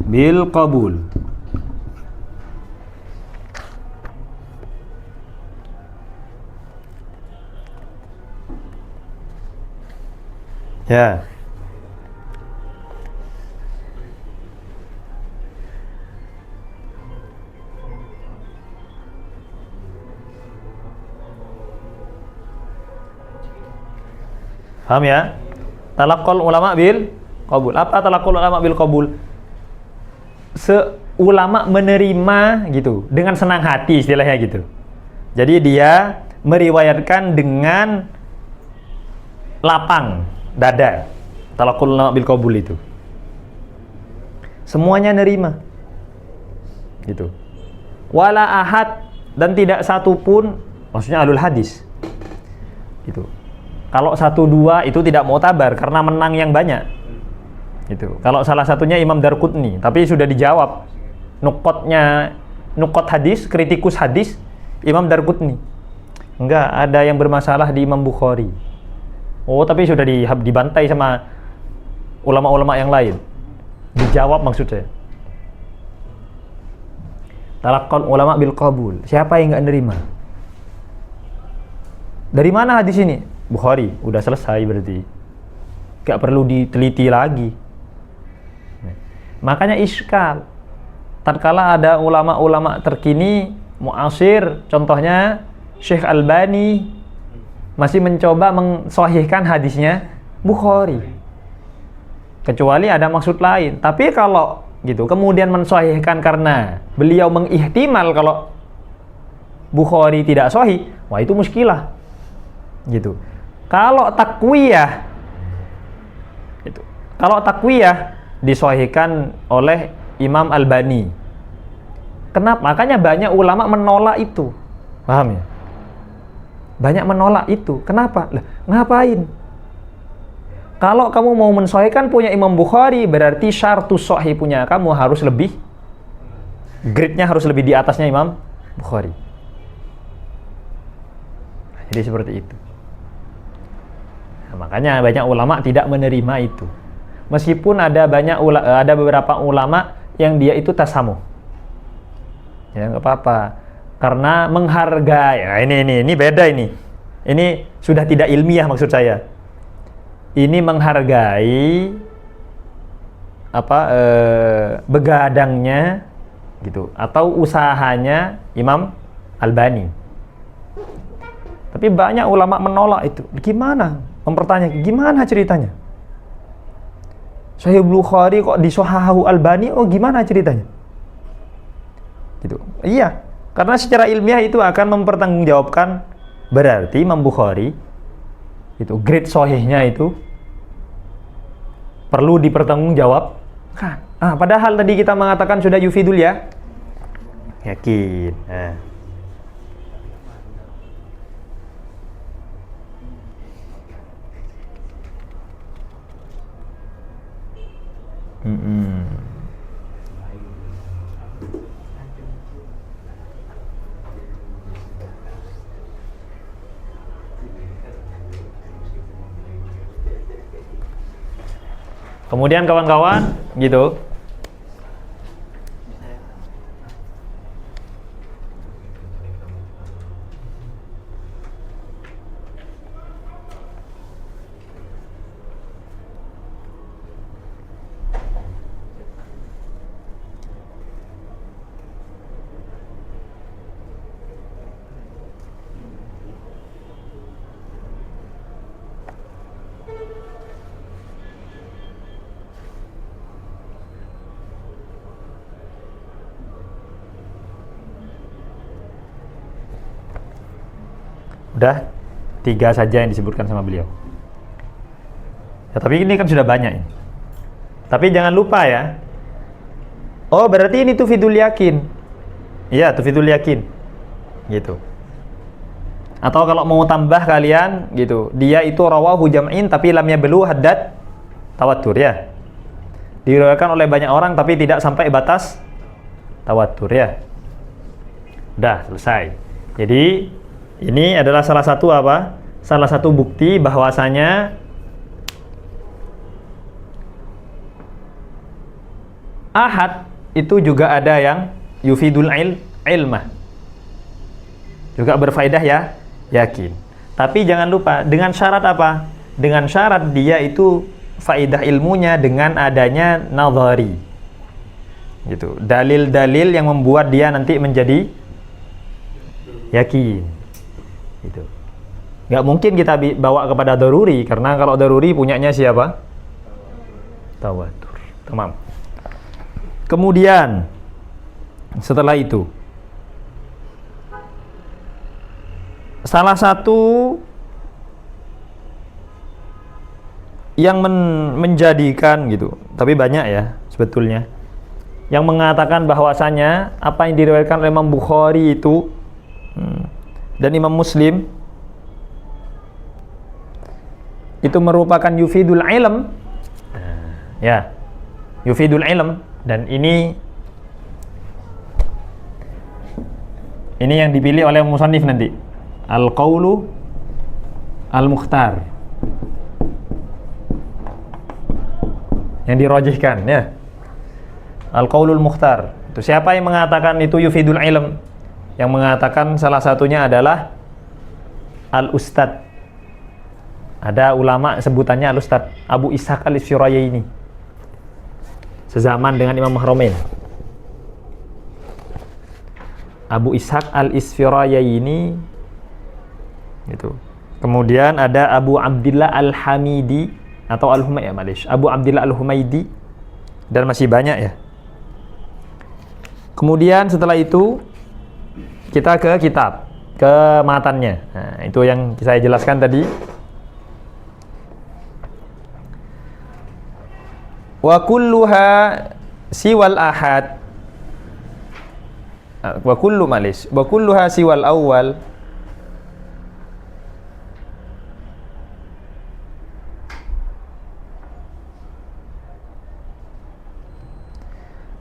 Bil qabul. Ya. Paham ya? Talaqqul ulama bil qabul. Apa talaqqul ulama bil qabul? Ulama menerima gitu dengan senang hati istilahnya gitu. Jadi dia meriwayatkan dengan lapang dada. Talaqqul ulama bil qabul itu. semuanya nerima. Gitu. Wala ahad, dan tidak satu pun, maksudnya ahlul hadis. Gitu. Kalau 1-2 itu tidak mu'tabar karena menang yang banyak. Gitu. Kalau salah satunya Imam Darqutni, tapi sudah dijawab nukot hadis, kritikus hadis Imam Darqutni. Enggak, ada yang bermasalah di Imam Bukhari. Oh, tapi sudah dibantai sama ulama-ulama yang lain. Dijawab maksud saya. Talaqqal ulama bil qabul. Siapa yang enggak nerima? Dari mana hadis ini? Bukhari. Udah selesai berarti. Enggak perlu diteliti lagi. Makanya iskal. Tatkala ada ulama-ulama terkini muasir, contohnya Syekh Albani masih mencoba mensahihkan hadisnya Bukhari. Kecuali ada maksud lain. Tapi kalau gitu kemudian mensahihkan karena beliau mengihtimal kalau Bukhari tidak sahih, wah itu muskilah. Gitu. Kalau takwiyah itu. Kalau takwiyah disahihkan oleh Imam Albani. Kenapa? Makanya banyak ulama menolak itu. Paham ya? Banyak menolak itu. Kenapa? Lah, ngapain? Kalau kamu mau mensahihkan punya Imam Bukhari, berarti syartus sahih punya kamu harus lebih, grade-nya harus lebih di atasnya Imam Bukhari. Jadi seperti itu. Nah, makanya banyak ulama tidak menerima itu. Meskipun ada beberapa ulama yang dia itu tasamuh. Ya nggak apa-apa. Karena menghargai. Nah, ini beda ini. Ini sudah tidak ilmiah maksud saya. Ini menghargai begadangnya gitu atau usahanya Imam Albani. Tapi banyak ulama menolak itu. Gimana? Mempertanyakan gimana ceritanya? Sahih Bukhari kok disohahu Albani? Oh gimana ceritanya? Gitu. Iya, karena secara ilmiah itu akan mempertanggungjawabkan berarti Imam Bukhari itu grade sahihnya itu perlu dipertanggungjawabkan. Padahal tadi kita mengatakan sudah yufidul ya. Yakin. Nah. Kemudian kawan-kawan gitu. Udah 3 saja yang disebutkan sama beliau. Ya, tapi ini kan sudah banyak ini. Tapi jangan lupa ya. Oh, berarti ini tufidul yakin. Iya, tufidul yakin. Gitu. Atau kalau mau tambah kalian gitu, dia itu rawahu jam'in tapi lam yablu haddad tawatur ya. Diriwayatkan oleh banyak orang tapi tidak sampai batas tawatur ya. Udah selesai. Jadi ini adalah salah satu apa? Salah satu bukti bahwasanya ahad itu juga ada yang yufidul ilmah. Juga berfaedah ya, yakin. Tapi jangan lupa dengan syarat apa? Dengan syarat dia itu faedah ilmunya dengan adanya nazari. Gitu. Dalil-dalil yang membuat dia nanti menjadi yakin. Gitu. Nggak mungkin kita bawa kepada daruri, karena kalau daruri punyanya siapa? Tawatur. Tamam. Kemudian setelah itu salah satu yang menjadikan gitu, tapi banyak ya sebetulnya yang mengatakan bahwasanya apa yang diriwayatkan oleh Imam Bukhari itu dan Imam Muslim itu merupakan yufidul ilm, ya, yufidul ilm, dan ini yang dipilih oleh musannif nanti, al-qaulu al-mukhtar, yang dirojihkan, ya, al-qaulul mukhtar. Itu siapa yang mengatakan itu yufidul ilm? Yang mengatakan salah satunya adalah al-ustad. Ada ulama sebutannya al-ustad, Abu Ishaq al-Isfirayaini, sezaman dengan Imam Mahromain. Abu Ishaq al-Isfirayaini itu. Kemudian ada Abu Abdillah al-Hamidi atau al-Humaydi, Abu Abdillah al-Humaydi, dan masih banyak, ya. Kemudian setelah itu kita ke kitab, ke matannya. Nah, itu yang saya jelaskan tadi. Wa kulluha siwal ahad. Wa kulluha siwal awwal.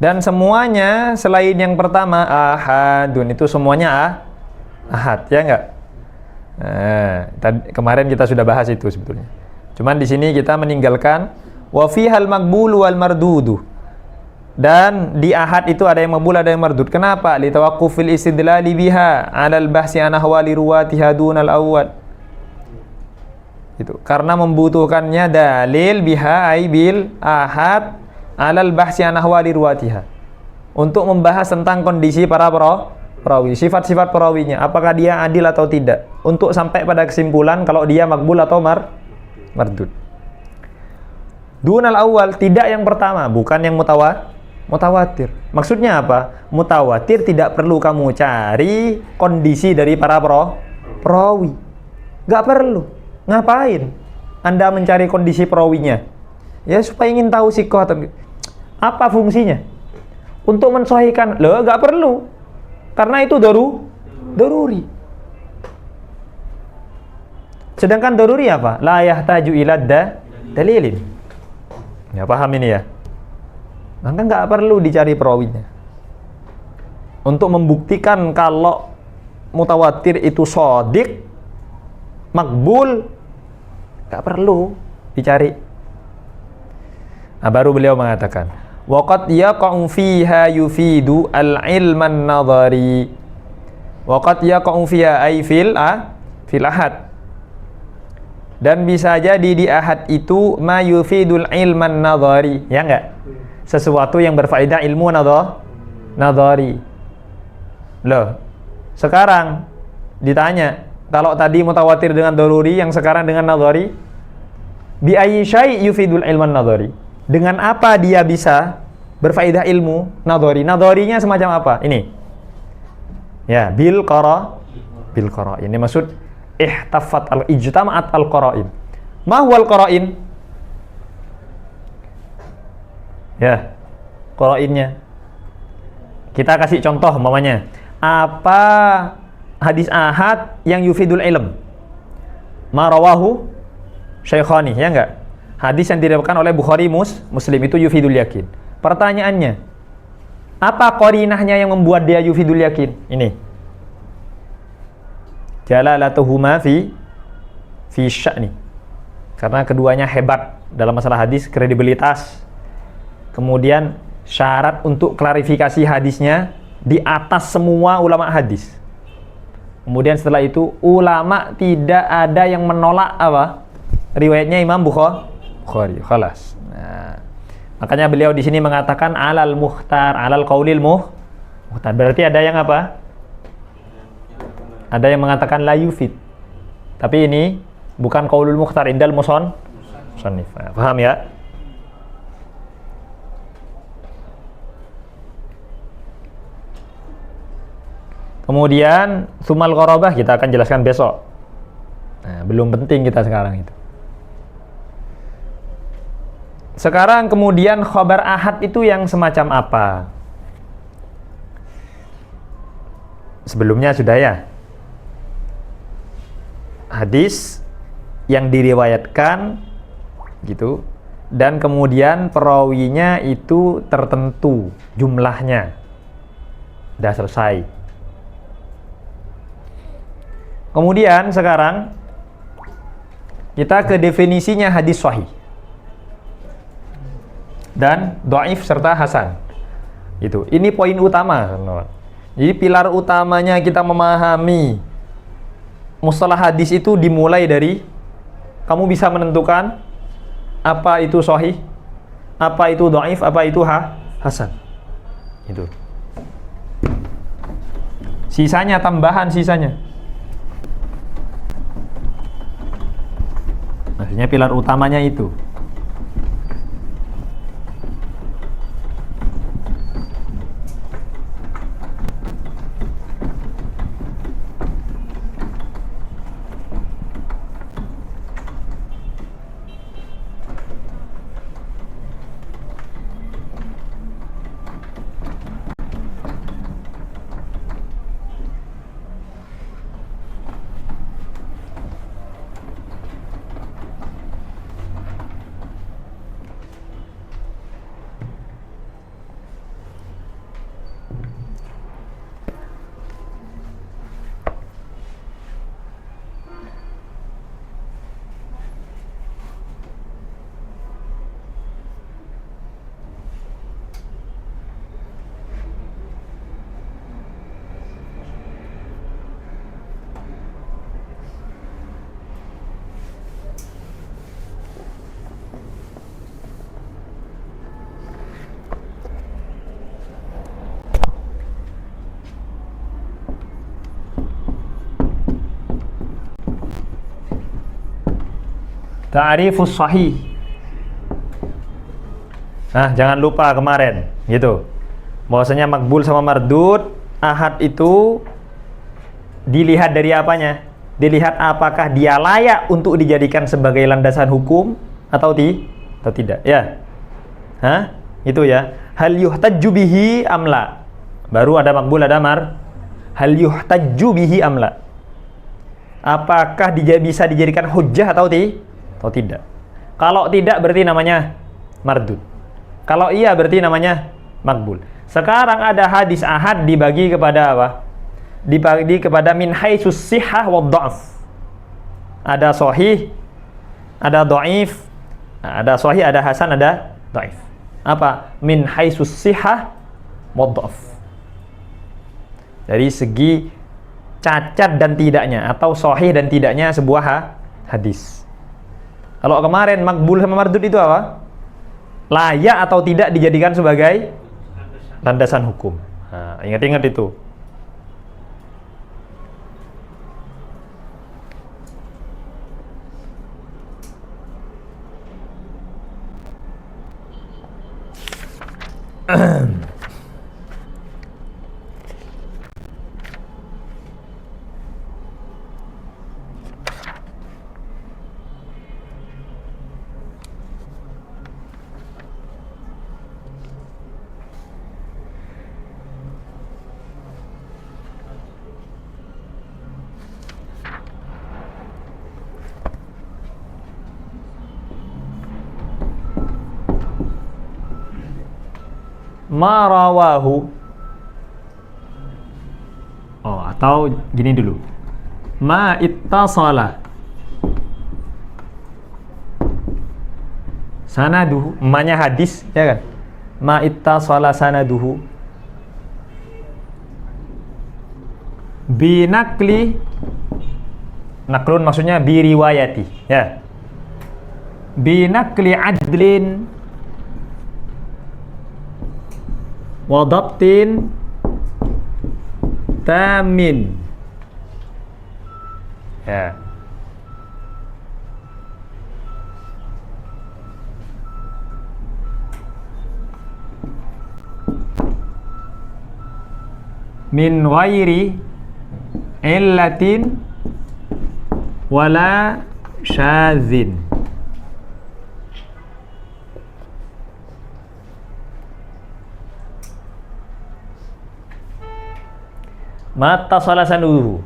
Dan semuanya selain yang pertama ahadun, itu semuanya ahad, ya enggak? Kemarin kita sudah bahas itu sebetulnya. Cuman di sini kita meninggalkan wa fihal maqbul wal mardudu. Dan di ahad itu ada yang maqbul, ada yang mardud. Kenapa? Li tawaqqufil istidlali biha 'alal bahsi an ahwali ruwatiha dunal awwal. Itu karena membutuhkannya dalil biha ay bil ahad 'alal bahsi an ahwali ruwatiha, untuk membahas tentang kondisi para perawi, sifat-sifat perawinya, apakah dia adil atau tidak, untuk sampai pada kesimpulan kalau dia makbul atau mardud. Dunal awal, tidak yang pertama, bukan yang mutawatir. Maksudnya apa? Mutawatir tidak perlu kamu cari kondisi dari para perawi. Gak perlu. Ngapain Anda mencari kondisi perawinya? Ya supaya ingin tahu sikoh atau apa fungsinya? Untuk mensahihkan. Loh, gak perlu. Karena itu daruri. Sedangkan daruri apa? La yahtaju ila dalilin. Ya paham ini, ya? Maka nggak perlu dicari perawinya. Untuk membuktikan kalau mutawatir itu shadiq, makbul, nggak perlu dicari. Nah, baru beliau mengatakan, waqad yaqa'u fiha yufidu al-ilman nadhari. Waqad yaqa'u fiha ay fil ahad. Dan bisa jadi di ahad itu ma yufidul ilman nadhari, ya enggak? Sesuatu yang berfaedah ilmu nadhari. Loh, sekarang ditanya, kalau tadi mutawatir dengan daruri, yang sekarang dengan nadhari, bi ayyi syai' yufidul ilman nadhari. Dengan apa dia bisa berfaedah ilmu nadhari? Nadharinya semacam apa? Ini. Ya, bil qara'in. Ini maksud ihtafat al-ijtama'at al-qara'in. Ma huwal qara'in? Ya, qara'innya. Kita kasih contoh umpamanya. Apa hadis ahad yang yufidul ilm? Ma rawahu syaikhani, ya enggak? Hadis yang diriwayatkan oleh Bukhari Muslim itu yufidul yakin. Pertanyaannya, apa qarinahnya yang membuat dia yufidul yakin? Ini. Jalalatuhuma fi sya'ni. Karena keduanya hebat dalam masalah hadis, kredibilitas. Kemudian syarat untuk klarifikasi hadisnya di atas semua ulama hadis. Kemudian setelah itu ulama tidak ada yang menolak apa? Riwayatnya Imam Bukhari. Khalas. Nah, makanya beliau di sini mengatakan alal mukhtar, alal qaulil mukhtar. Berarti ada yang apa? Ada yang mengatakan la yufid. Tapi ini bukan qaulul mukhtar indal musannif. Paham ya? Kemudian sumal gharabah kita akan jelaskan besok. Nah, belum penting kita sekarang itu. Sekarang kemudian khobar ahad itu yang semacam apa? Sebelumnya sudah ya. Hadis yang diriwayatkan gitu, dan kemudian perawinya itu tertentu jumlahnya. Sudah selesai. Kemudian sekarang kita ke definisinya hadis sahih dan dhaif serta hasan. Itu. Ini poin utama. Jadi pilar utamanya kita memahami mustalah hadis itu dimulai dari kamu bisa menentukan apa itu sahih, apa itu dhaif, apa itu hasan. Itu. Sisanya tambahan sisanya. Maksudnya pilar utamanya itu. Ta'rifus sahih. Nah, jangan lupa kemarin gitu. Bahwasanya makbul sama mardud ahad itu dilihat dari apanya? Dilihat apakah dia layak untuk dijadikan sebagai landasan hukum atau tidak, ya. Hah? Itu ya. Hal yuhtajju bihi amla. Baru ada makbul, ada hal yuhtajju bihi amla. Apakah dia bisa dijadikan hujjah atau tidak? Kalau tidak berarti namanya mardud. Kalau iya berarti namanya makbul. Sekarang ada hadis ahad dibagi kepada apa? Dibagi kepada min haitsus sihhah wa dha'f. Ada sahih, ada dhaif. Ada sahih, ada hasan, ada dhaif. Apa? Min haitsus sihhah wa dha'f. Dari segi cacat dan tidaknya atau sahih dan tidaknya sebuah hadis. Kalau kemarin makbul sama mardud itu apa? Layak atau tidak dijadikan sebagai landasan hukum. Nah, ingat-ingat itu. Ma rawahu. Oh, atau gini dulu. Ma ittasala sanaduhu, ma-nya hadis, ya kan? Ma ittasala sanaduhu binakli, naklun maksudnya biriwayati, ya. Binakli adlin wadabtin tamin, ya. Min ghairi illatin wala syadzin. Mattasala sanaduhu.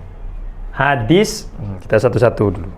Hadis, kita satu-satu dulu.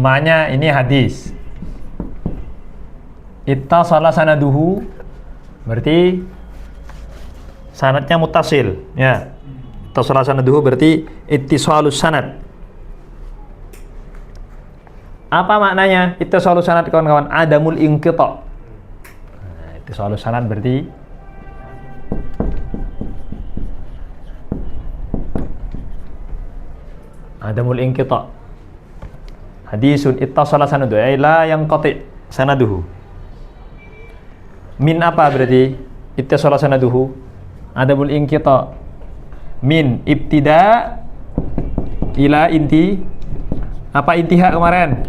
Maknya ini hadis. Ittasala sanaduhu berarti sanadnya muttasil, ya. Ittasala sanaduhu berarti ittisalus sanad. Apa maknanya ittisalus sanad, kawan-kawan? Adamul inqita'. Nah, ittisalus sanad berarti adamul inqita'. Hadisun ittasala sanaduhu ay la yanqati sanaduhu. Min apa berarti ittasala sanaduhu? Adamul inqita' min ibtida ila inti. Apa intiha kemarin?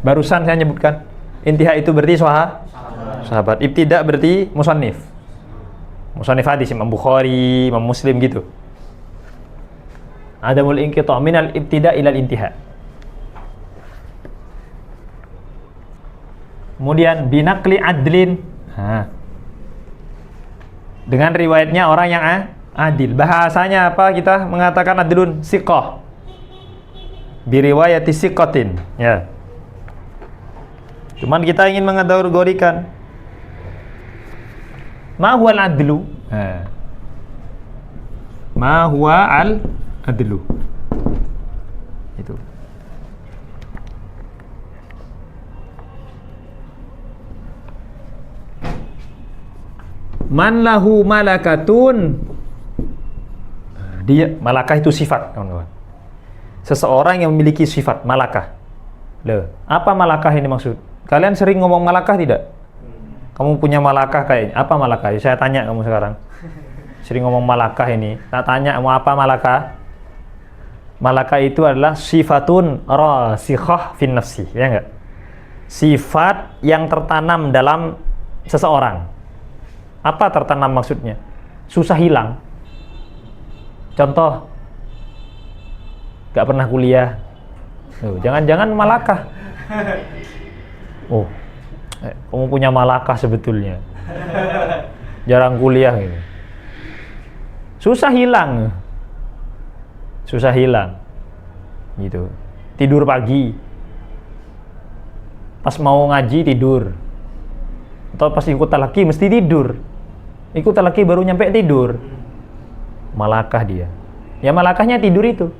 Barusan saya nyebutkan. Intiha itu berarti sahabat. Ibtida berarti musannif. Musannif hadis, Imam Bukhari, Imam Muslim gitu. Adamul inqita' minal ibtida ilal intiha. Kemudian binakli adlin, dengan riwayatnya orang yang adil. Bahasanya apa kita mengatakan adlun? Siqah. Biriwayati siqatin, ya. Cuman kita ingin mengategorikan ma huwa al-adlu. Ma huwa al-adlu. Itu. Man lahu malakatun. Dia, malakah itu sifat, kawan-kawan. Seseorang yang memiliki sifat malakah. Loh, apa malakah ini maksud? Kalian sering ngomong malakah tidak? Kamu punya malakah kayaknya. Apa malakah? Saya tanya kamu sekarang. Sering ngomong malakah ini. Tak tanya mau apa malakah? Malakah itu adalah sifatun rasikhah fin nafsi, ya enggak? Sifat yang tertanam dalam seseorang. Apa tertanam maksudnya? Susah hilang. Contoh, gak pernah kuliah. Jangan-jangan malakah. Oh, kamu punya malakah sebetulnya. Jarang kuliah gitu. Susah hilang. Susah hilang. Gitu. Tidur pagi. Pas mau ngaji tidur. Atau pas ikut talaki mesti tidur. Ikut talaki baru nyampe tidur. Malakah dia. Ya malakahnya tidur itu.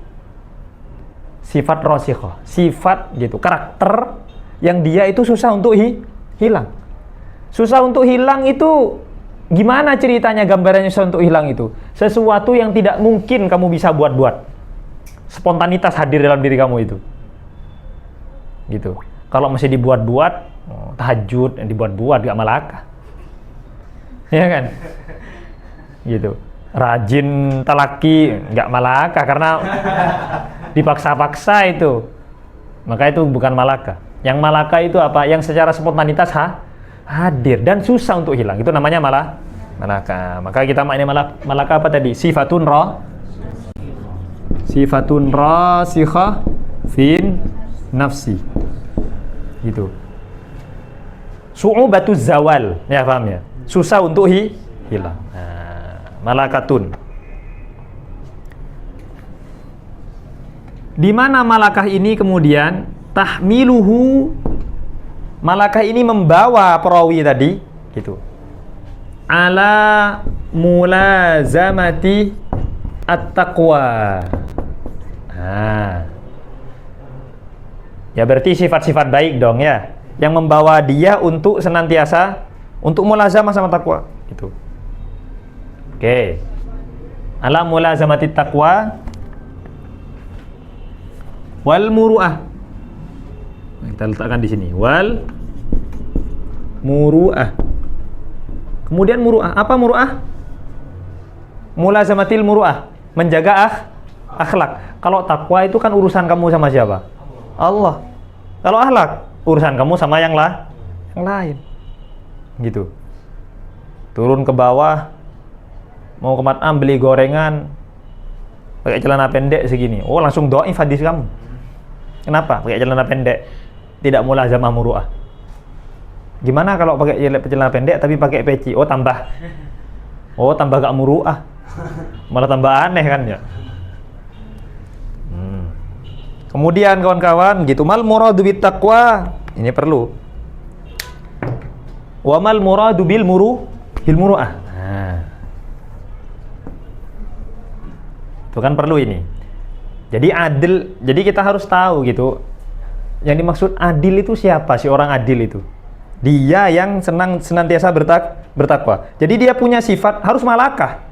Sifat rasikhah, sifat gitu, karakter yang dia itu susah untuk hilang. Susah untuk hilang itu gimana ceritanya, gambarannya susah untuk hilang itu? Sesuatu yang tidak mungkin kamu bisa buat-buat. Spontanitas hadir dalam diri kamu itu. Gitu. Kalau masih dibuat-buat, tahajud yang dibuat-buat gak malakah. Ya kan? Gitu. Rajin talaki gak malakah karena dipaksa-paksa itu. Maka itu bukan malakah. Yang malakah itu apa? Yang secara spontanitas hadir dan susah untuk hilang. Itu namanya malakah. Maka kita maknanya malakah apa tadi? Sifatun rasikhah fin nafsi. Gitu. Su'ubatuz zawal. Ya paham ya? Susah untuk hilang. Malakatun. Di mana malakah ini kemudian tahmiluhu, malakah ini membawa perawi tadi gitu. Ala mulazamati at-taqwa. Ya berarti sifat-sifat baik dong ya, yang membawa dia untuk senantiasa untuk mulazamah sama takwa gitu. Oke. Ala mulazamati taqwa wal muru'ah. Kita letakkan di sini. Wal muru'ah. Kemudian muru'ah. Apa muru'ah? Mulazamatil muru'ah. Menjaga akhlak. Kalau takwa itu kan urusan kamu sama siapa? Allah. Kalau akhlak, urusan kamu sama yang lain. Gitu. Turun ke bawah, mau ke Mat'am beli gorengan, pakai celana pendek segini. Oh, langsung dhaif hadis kamu. Kenapa? Pakai celana pendek. Tidak mulazamah muru'ah. Gimana kalau pakai celana pendek tapi pakai peci? Oh, tambah gak muru'ah. Malah tambah aneh kan ya. Kemudian kawan-kawan gitu, mal muradu bit taqwa. Ini perlu. Wa mal muradu bil muru'ah. Nah. Itu kan perlu ini. Jadi adil, jadi kita harus tahu gitu. Yang dimaksud adil itu siapa sih orang adil itu? Dia yang senantiasa bertakwa. Jadi dia punya sifat harus malakah.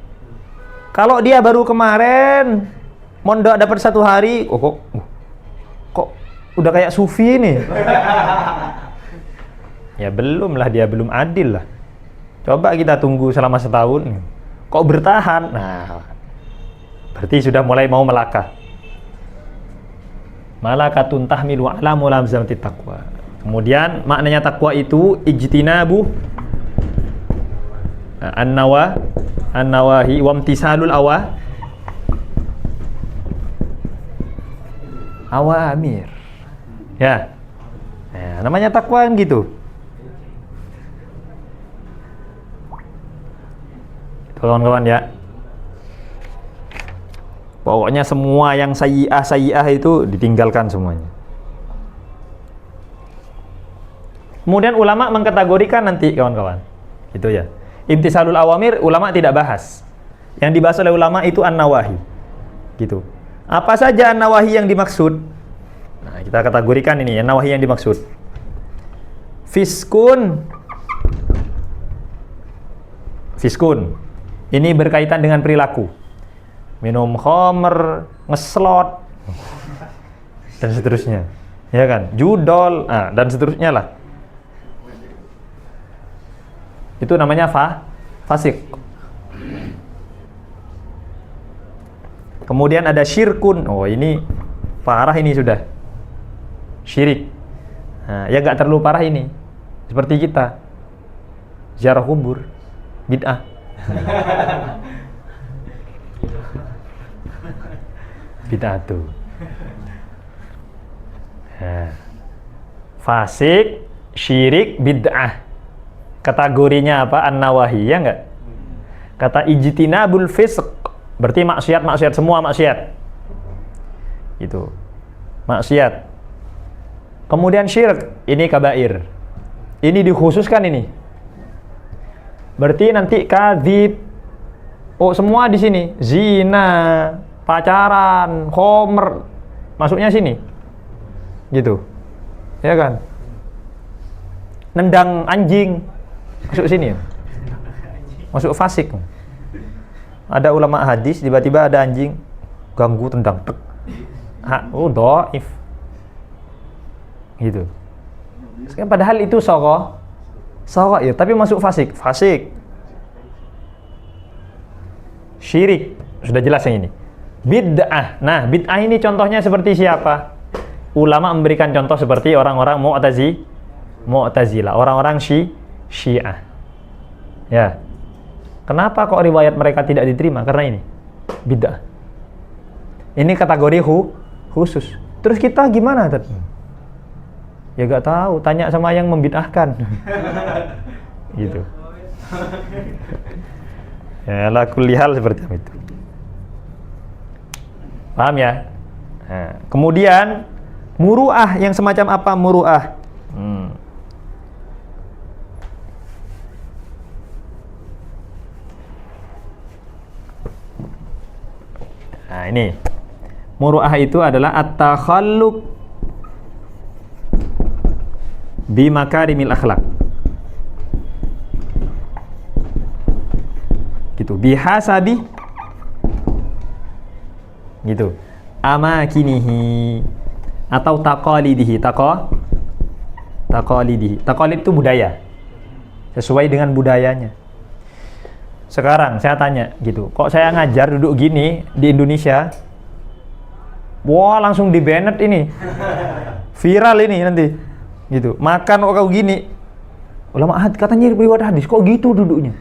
Kalau dia baru kemarin mondok dapat 1 hari, kok udah kayak sufi nih. Ya belum lah, dia belum adil lah. Coba kita tunggu selama 1 tahun. Kok bertahan? Nah, berarti sudah mulai mau melakah. Malakatun tahmilu ala mulazamati taqwa. Kemudian maknanya takwa itu ijtinabu an-nawahi wa imtisalul awamir. Ya. Nah, namanya takwa kan gitu. Kawan-kawan ya. Pokoknya semua yang sayyi'ah itu ditinggalkan semuanya. Kemudian ulama mengkategorikan nanti kawan-kawan. Gitu ya. Imtisalul awamir ulama tidak bahas. Yang dibahas oleh ulama itu an-nawahi. Gitu. Apa saja an-nawahi yang dimaksud? Nah, kita kategorikan ini an-nawahi yang dimaksud. Fiskun. Ini berkaitan dengan perilaku. Minum khamr, ngeslot, dan seterusnya, ya kan, judol, dan seterusnya lah. Itu namanya fasik. Kemudian ada syirkun. Oh, ini parah, ini sudah syirik. Nah, ya nggak terlalu parah ini, seperti kita ziarah kubur, bid'ah. Bid'ah tuh. Nah, fasik, syirik, bid'ah. Kategorinya apa? An-nawahi, ya enggak? Kata ijtinabul fisq, berarti maksiat, semua maksiat. Itu. Maksiat. Kemudian syirik, ini kabair. Ini dikhususkan ini. Berarti nanti kadzib. Oh, semua di sini. Zina, pacaran, khomer, masuknya sini, gitu, ya kan? Nendang anjing, masuk sini, masuk fasik. Ada ulama hadis, tiba-tiba ada anjing, ganggu, tendang, dhaif, gitu. Padahal itu sogok ya, tapi masuk fasik. Syirik, sudah jelas yang ini. Bid'ah. Nah, bid'ah ini contohnya seperti siapa? Ulama memberikan contoh seperti orang-orang Mu'tazilah, orang-orang Syiah. Ya. Kenapa kok riwayat mereka tidak diterima? Karena ini bid'ah. Ini kategori khusus. Terus kita gimana? Ya gak tahu, tanya sama yang membid'ahkan. Gitu. Ya, ala kulli hal seperti itu. Paham ya? Nah, kemudian muru'ah, yang semacam apa muru'ah? Nah, ini muru'ah itu adalah at-takhalluq bi makarimil akhlak. Gitu, bihasabi gitu, amakinihi atau taqalidihi, taqalidihi. Taqalid itu budaya. Sesuai dengan budayanya. Sekarang saya tanya gitu, kok saya ngajar duduk gini di Indonesia? Wah, langsung di banned ini. Viral ini nanti. Gitu. Makan kok kau gini. Ulama hadis katanya riwayat hadis, kok gitu duduknya?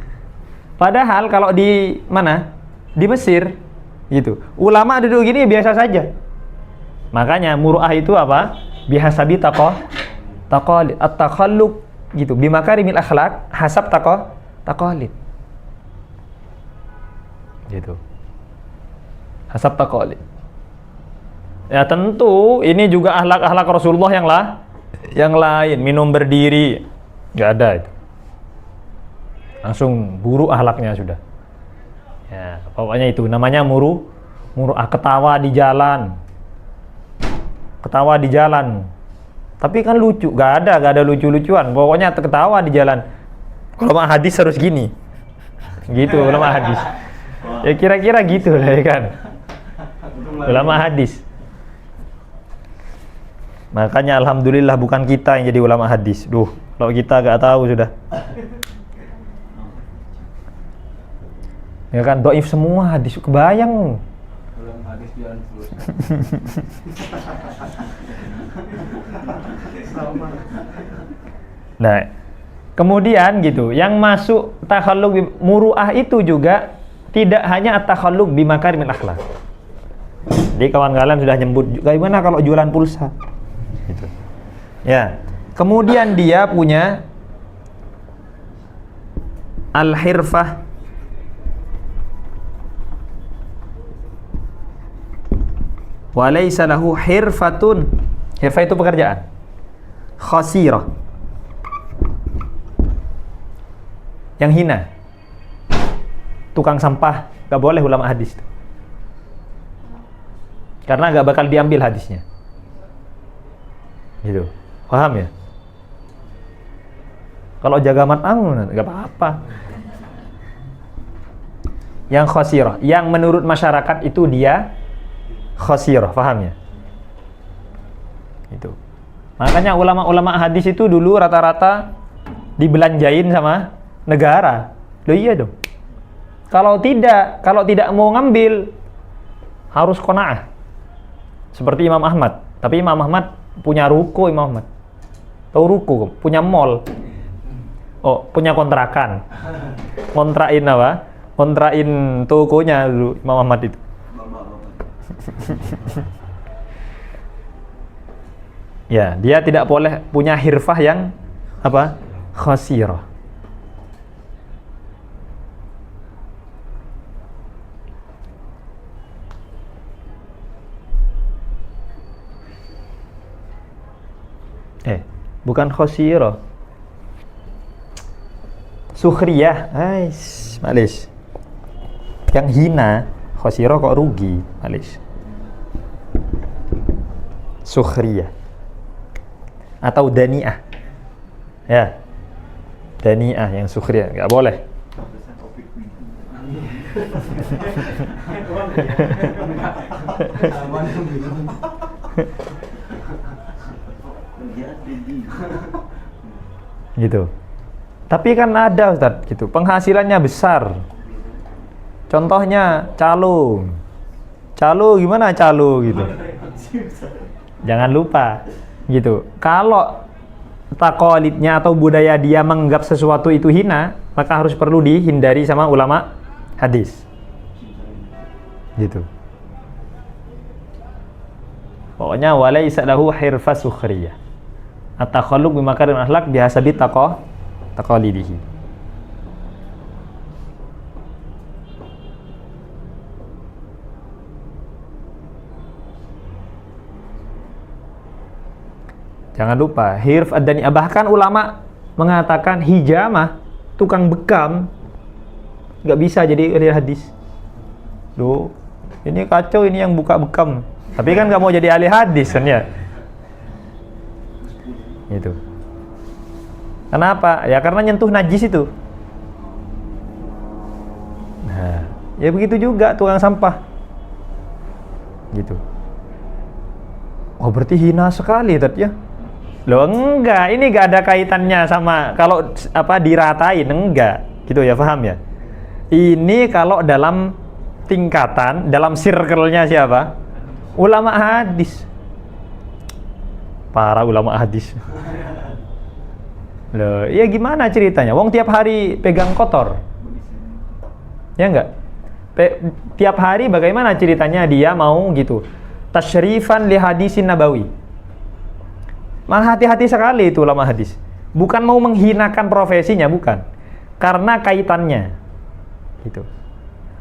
Padahal kalau di mana? Di Mesir gitu. Ulama duduk gini biasa saja. Makanya muru'ah itu apa? Bihasabi taqalid, at-takhalluq gitu. Bimakarimil akhlaq hasab taqalid. Gitu. Hasab taqalid. Ya tentu ini juga akhlak-akhlak Rasulullah yang lain, minum berdiri. Enggak ada itu. Langsung buruk akhlaknya sudah. Ya, pokoknya itu namanya muru'ah, ketawa di jalan. Ketawa di jalan. Tapi kan lucu, gak ada lucu-lucuan. Pokoknya ketawa di jalan. Ulama hadis harus gini. Gitu ulama hadis. Ya kira-kira gitu lah ya kan. Ulama hadis. Makanya alhamdulillah bukan kita yang jadi ulama hadis. Duh, kalau kita gak tahu sudah. Ya kan, doif semua hadis, kebayang. Ulama hadis jalan terus. Nah, kemudian gitu, yang masuk takhalluq muru'ah itu juga tidak hanya at-takhalluq bimakarimil akhlaq. Jadi kawan kalian sudah nyebut gimana kalau jualan pulsa. Gitu. Ya. Kemudian dia punya al-hirfah wa laysa lahu hirfatun. Hirfah itu pekerjaan. Khasirah. Yang hina. Tukang sampah, gak boleh ulama hadis itu. Karena gak bakal diambil hadisnya. Gitu. Paham ya? Kalau jaga mat'am gak apa-apa. Yang khasirah, yang menurut masyarakat itu dia khasirah, paham ya? Itu. Makanya ulama-ulama hadis itu dulu rata-rata dibelanjain sama negara. Loh iya dong. Kalau tidak mau ngambil harus qanaah. Seperti Imam Ahmad. Tapi Imam Ahmad punya ruko, Imam Ahmad. Tahu ruko? Punya mall. Oh, punya kontrakan. Kontrain apa? Kontrain tokonya dulu Imam Ahmad itu. Ya, dia tidak boleh punya hirfah yang apa? Khasirah. Bukan khasirah. Sukhriyah. Malis. Yang hina, khasirah kok rugi, malis. Sukhriyah. Atau dani'ah. Ya. Dani'ah yang sukhriyah, enggak boleh. Gitu. Tapi kan ada Ustaz gitu, penghasilannya besar. Contohnya calo. Calo gimana calo gitu. Jangan lupa gitu. Kalau taqalidnya atau budaya dia menganggap sesuatu itu hina, maka harus perlu dihindari sama ulama hadis. Gitu. Pokoknya walaysa lahu hirfas sukhriyah. At-takhalluq bimakarim akhlaq bihasabi taqalidihi. Jangan lupa hirf ad-dani. Bahkan ulama mengatakan hijamah, tukang bekam, nggak bisa jadi ahli hadis. Loh, ini kacau ini yang buka bekam. Tapi kan nggak mau jadi ahli hadis kan ya? Gitu. Kenapa? Ya karena nyentuh najis itu. Nah, ya begitu juga tukang sampah. Gitu. Oh berarti hina sekali Tat ya? Loh enggak, ini enggak ada kaitannya sama kalau apa diratain, enggak. Gitu ya, paham ya? Ini kalau dalam tingkatan, dalam circle-nya siapa? Ulama hadis. Para ulama hadis. Loh, ya gimana ceritanya? Wong tiap hari pegang kotor. Ya enggak? Tiap hari bagaimana ceritanya dia mau gitu? Tasyrifan li hadisin nabawi. Malah hati-hati sekali itu ulama hadis. Bukan mau menghinakan profesinya, bukan. Karena kaitannya. Gitu.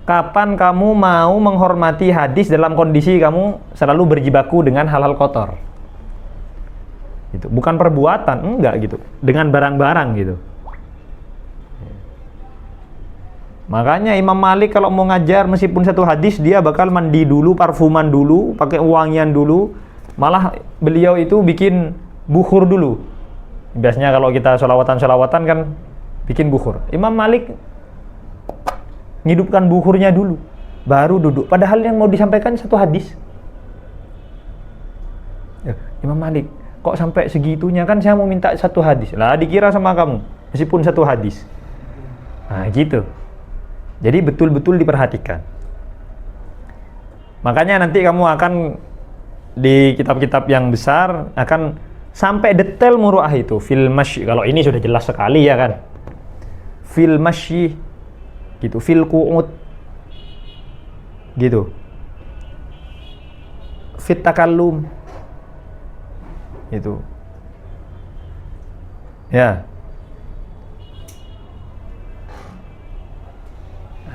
Kapan kamu mau menghormati hadis dalam kondisi kamu selalu berjibaku dengan hal-hal kotor? Gitu. Bukan perbuatan, enggak gitu. Dengan barang-barang gitu. Makanya Imam Malik kalau mau ngajar meskipun satu hadis dia bakal mandi dulu, parfuman dulu, pakai wangian dulu. Malah beliau itu bikin bukhur dulu. Biasanya kalau kita sholawatan kan bikin bukhur. Imam Malik ngidupkan bukhurnya dulu, baru duduk. Padahal yang mau disampaikan satu hadis. Ya, Imam Malik, kok sampai segitunya, kan saya mau minta satu hadis. Lah dikira sama kamu, meskipun satu hadis. Nah gitu. Jadi betul-betul diperhatikan. Makanya nanti kamu akan di kitab-kitab yang besar akan sampai detail muru'ah itu fil masyi. Kalau ini sudah jelas sekali ya kan. Fil masyi gitu, fil qu'ud gitu. Fit takallum itu. Ya.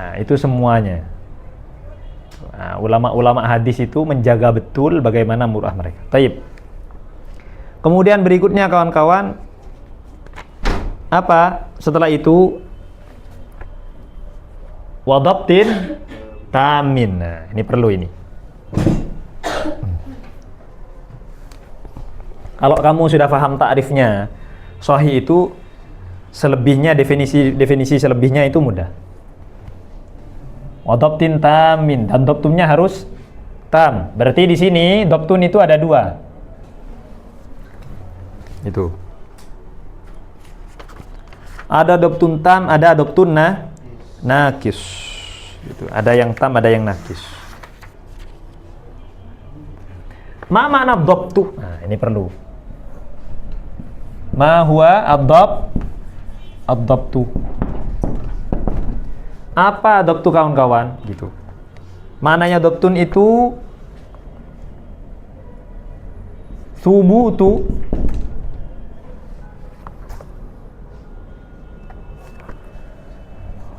Nah, itu semuanya. Nah, ulama-ulama hadis itu menjaga betul bagaimana muru'ah mereka. Taib. Kemudian berikutnya kawan-kawan, apa? Setelah itu wadabtin tamin. Nah, ini perlu ini. Kalau kamu sudah paham takrifnya, sahih itu selebihnya definisi selebihnya itu mudah. Wadabtin tamin, dan dobtumnya harus tam. Berarti di sini dobtun itu ada dua. Itu. Ada dobtun tam, ada dobtun nakis. Gitu. Ada yang tam, ada yang nakis. Ma makna dobtu? Nah, ini perlu. Ma huwa ad-dobtu. Apa dobtu kawan-kawan? Gitu. Maknanya dobtun itu subutu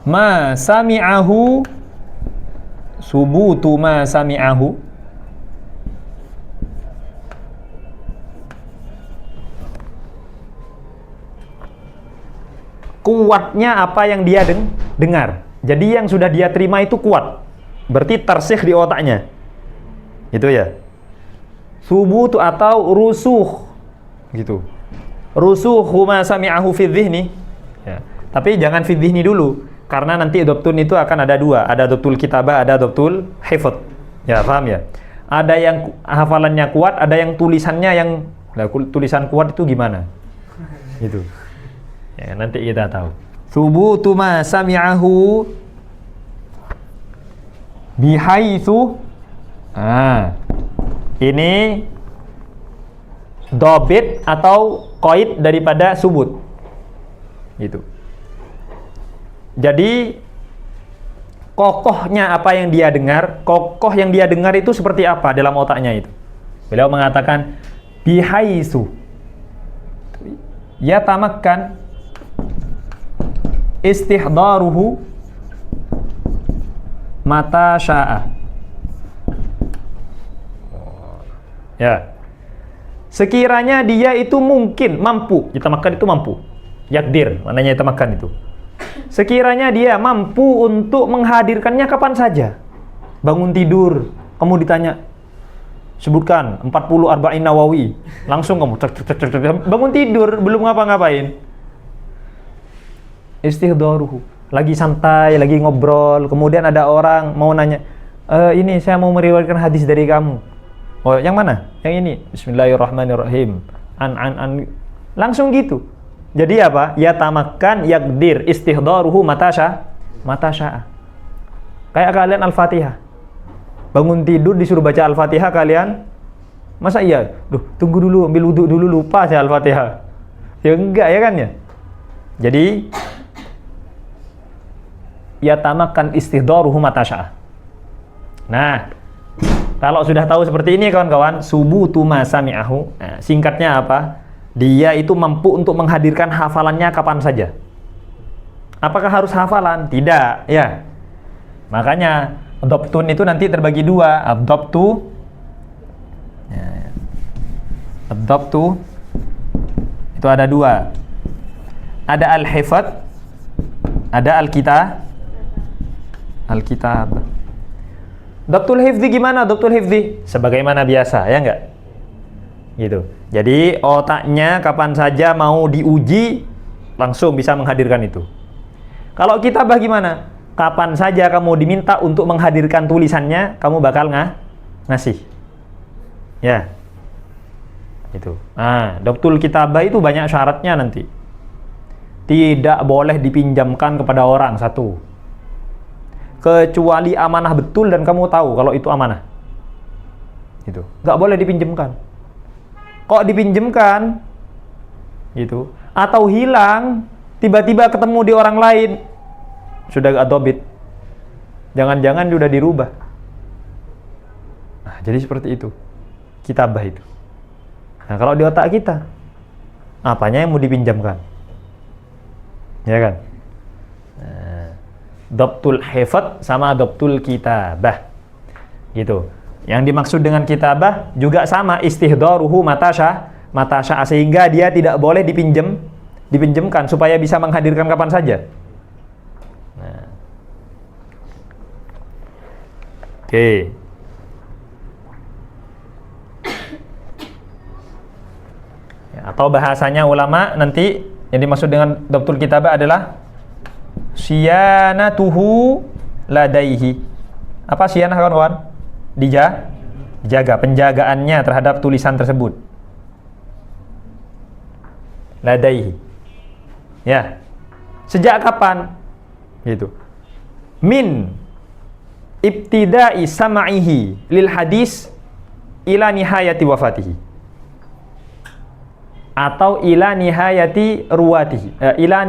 ma sami'ahu, subutu ma sami'ahu, kuatnya apa yang dia dengar. Jadi yang sudah dia terima itu kuat, berarti tersikh di otaknya, gitu ya. Subutu atau rusuh, gitu. Rusuhu ma sami'ahu fi dhihni, ya. Tapi jangan fi dhihni dulu, karena nanti dobtun itu akan ada dua, ada dobtul kitabah, ada dobtul hifdz. Ya, paham ya? Ada yang hafalannya kuat, ada yang tulisannya yang tulisan kuat itu gimana? Gitu. Ya, nanti kita tahu. Subutu ma sami'ahu bihaitsu. Ini dobit atau qaid daripada subut. Gitu. Jadi kokohnya apa yang dia dengar, kokoh yang dia dengar itu seperti apa dalam otaknya itu. Beliau mengatakan bihaitsu ya tamakkan istihdaruhu mata sya'a. Ya. Sekiranya dia itu mungkin mampu, yatamakan itu mampu. Yakdir, maknanya yatamakan itu. Sekiranya dia mampu untuk menghadirkannya kapan saja. Bangun tidur, kamu ditanya, sebutkan 40 arba'in nawawi. Langsung kamu bangun tidur, belum ngapa-ngapain. Istihdaruhu, lagi santai, lagi ngobrol, kemudian ada orang mau nanya, ini saya mau meriwayatkan hadis dari kamu. Oh, yang mana? Yang ini. Bismillahirrahmanirrahim. an. Langsung gitu. Jadi apa? Yatamakkan yakdir istihdaruhu matasya. Kayak kalian Al-Fatihah. Bangun tidur disuruh baca Al-Fatihah kalian, masa iya? Tunggu dulu, ambil wudhu dulu, lupa saya Al-Fatihah. Ya enggak ya kan ya? Jadi yatamakkan istihdaruhu matasya. Nah, kalau sudah tahu seperti ini kawan-kawan, subutu ma sami'ahu. Nah, singkatnya apa? Dia itu mampu untuk menghadirkan hafalannya kapan saja. Apakah harus hafalan? Tidak, ya. Makanya dhabtun itu nanti terbagi dua. Ad-dhabtu itu ada dua. Ada al-hifdz, ada al-kitab. Dhabtul hifdzi gimana? Dhabtul hifdzi sebagaimana biasa, ya enggak? Gitu. Jadi otaknya kapan saja mau diuji langsung bisa menghadirkan itu. Kalau kitabah gimana? Kapan saja kamu diminta untuk menghadirkan tulisannya, kamu bakal ngasih. Ya. Itu. Nah, dhabtul kitabah itu banyak syaratnya nanti. Tidak boleh dipinjamkan kepada orang, satu. Kecuali amanah betul dan kamu tahu kalau itu amanah. Itu. Nggak boleh dipinjamkan. Kok dipinjamkan? Gitu. Atau hilang, tiba-tiba ketemu di orang lain. Sudah gak dobit. Jangan-jangan sudah dirubah. Nah, jadi seperti itu. Kitabah itu. Nah, kalau di otak kita, apanya yang mau dipinjamkan? Ya kan? Nah, dhabtul hifdz sama dhabtul kitabah. Gitu. Yang dimaksud dengan kitabah juga sama, istihdaruhu matasya, sehingga dia tidak boleh dipinjamkan supaya bisa menghadirkan kapan saja. Nah. Oke. Ya, atau bahasanya ulama nanti yang dimaksud dengan dhabtul kitabah adalah siyanatuhu ladaihi. Apa siyanah kawan-kawan? Dijaga, penjagaannya terhadap tulisan tersebut. Ladaihi. Ya. Sejak kapan? Gitu. Min ibtida'i sam'ihi lil hadis ila nihayati wafatihi. Atau ila nihayati ruwatihi. Ila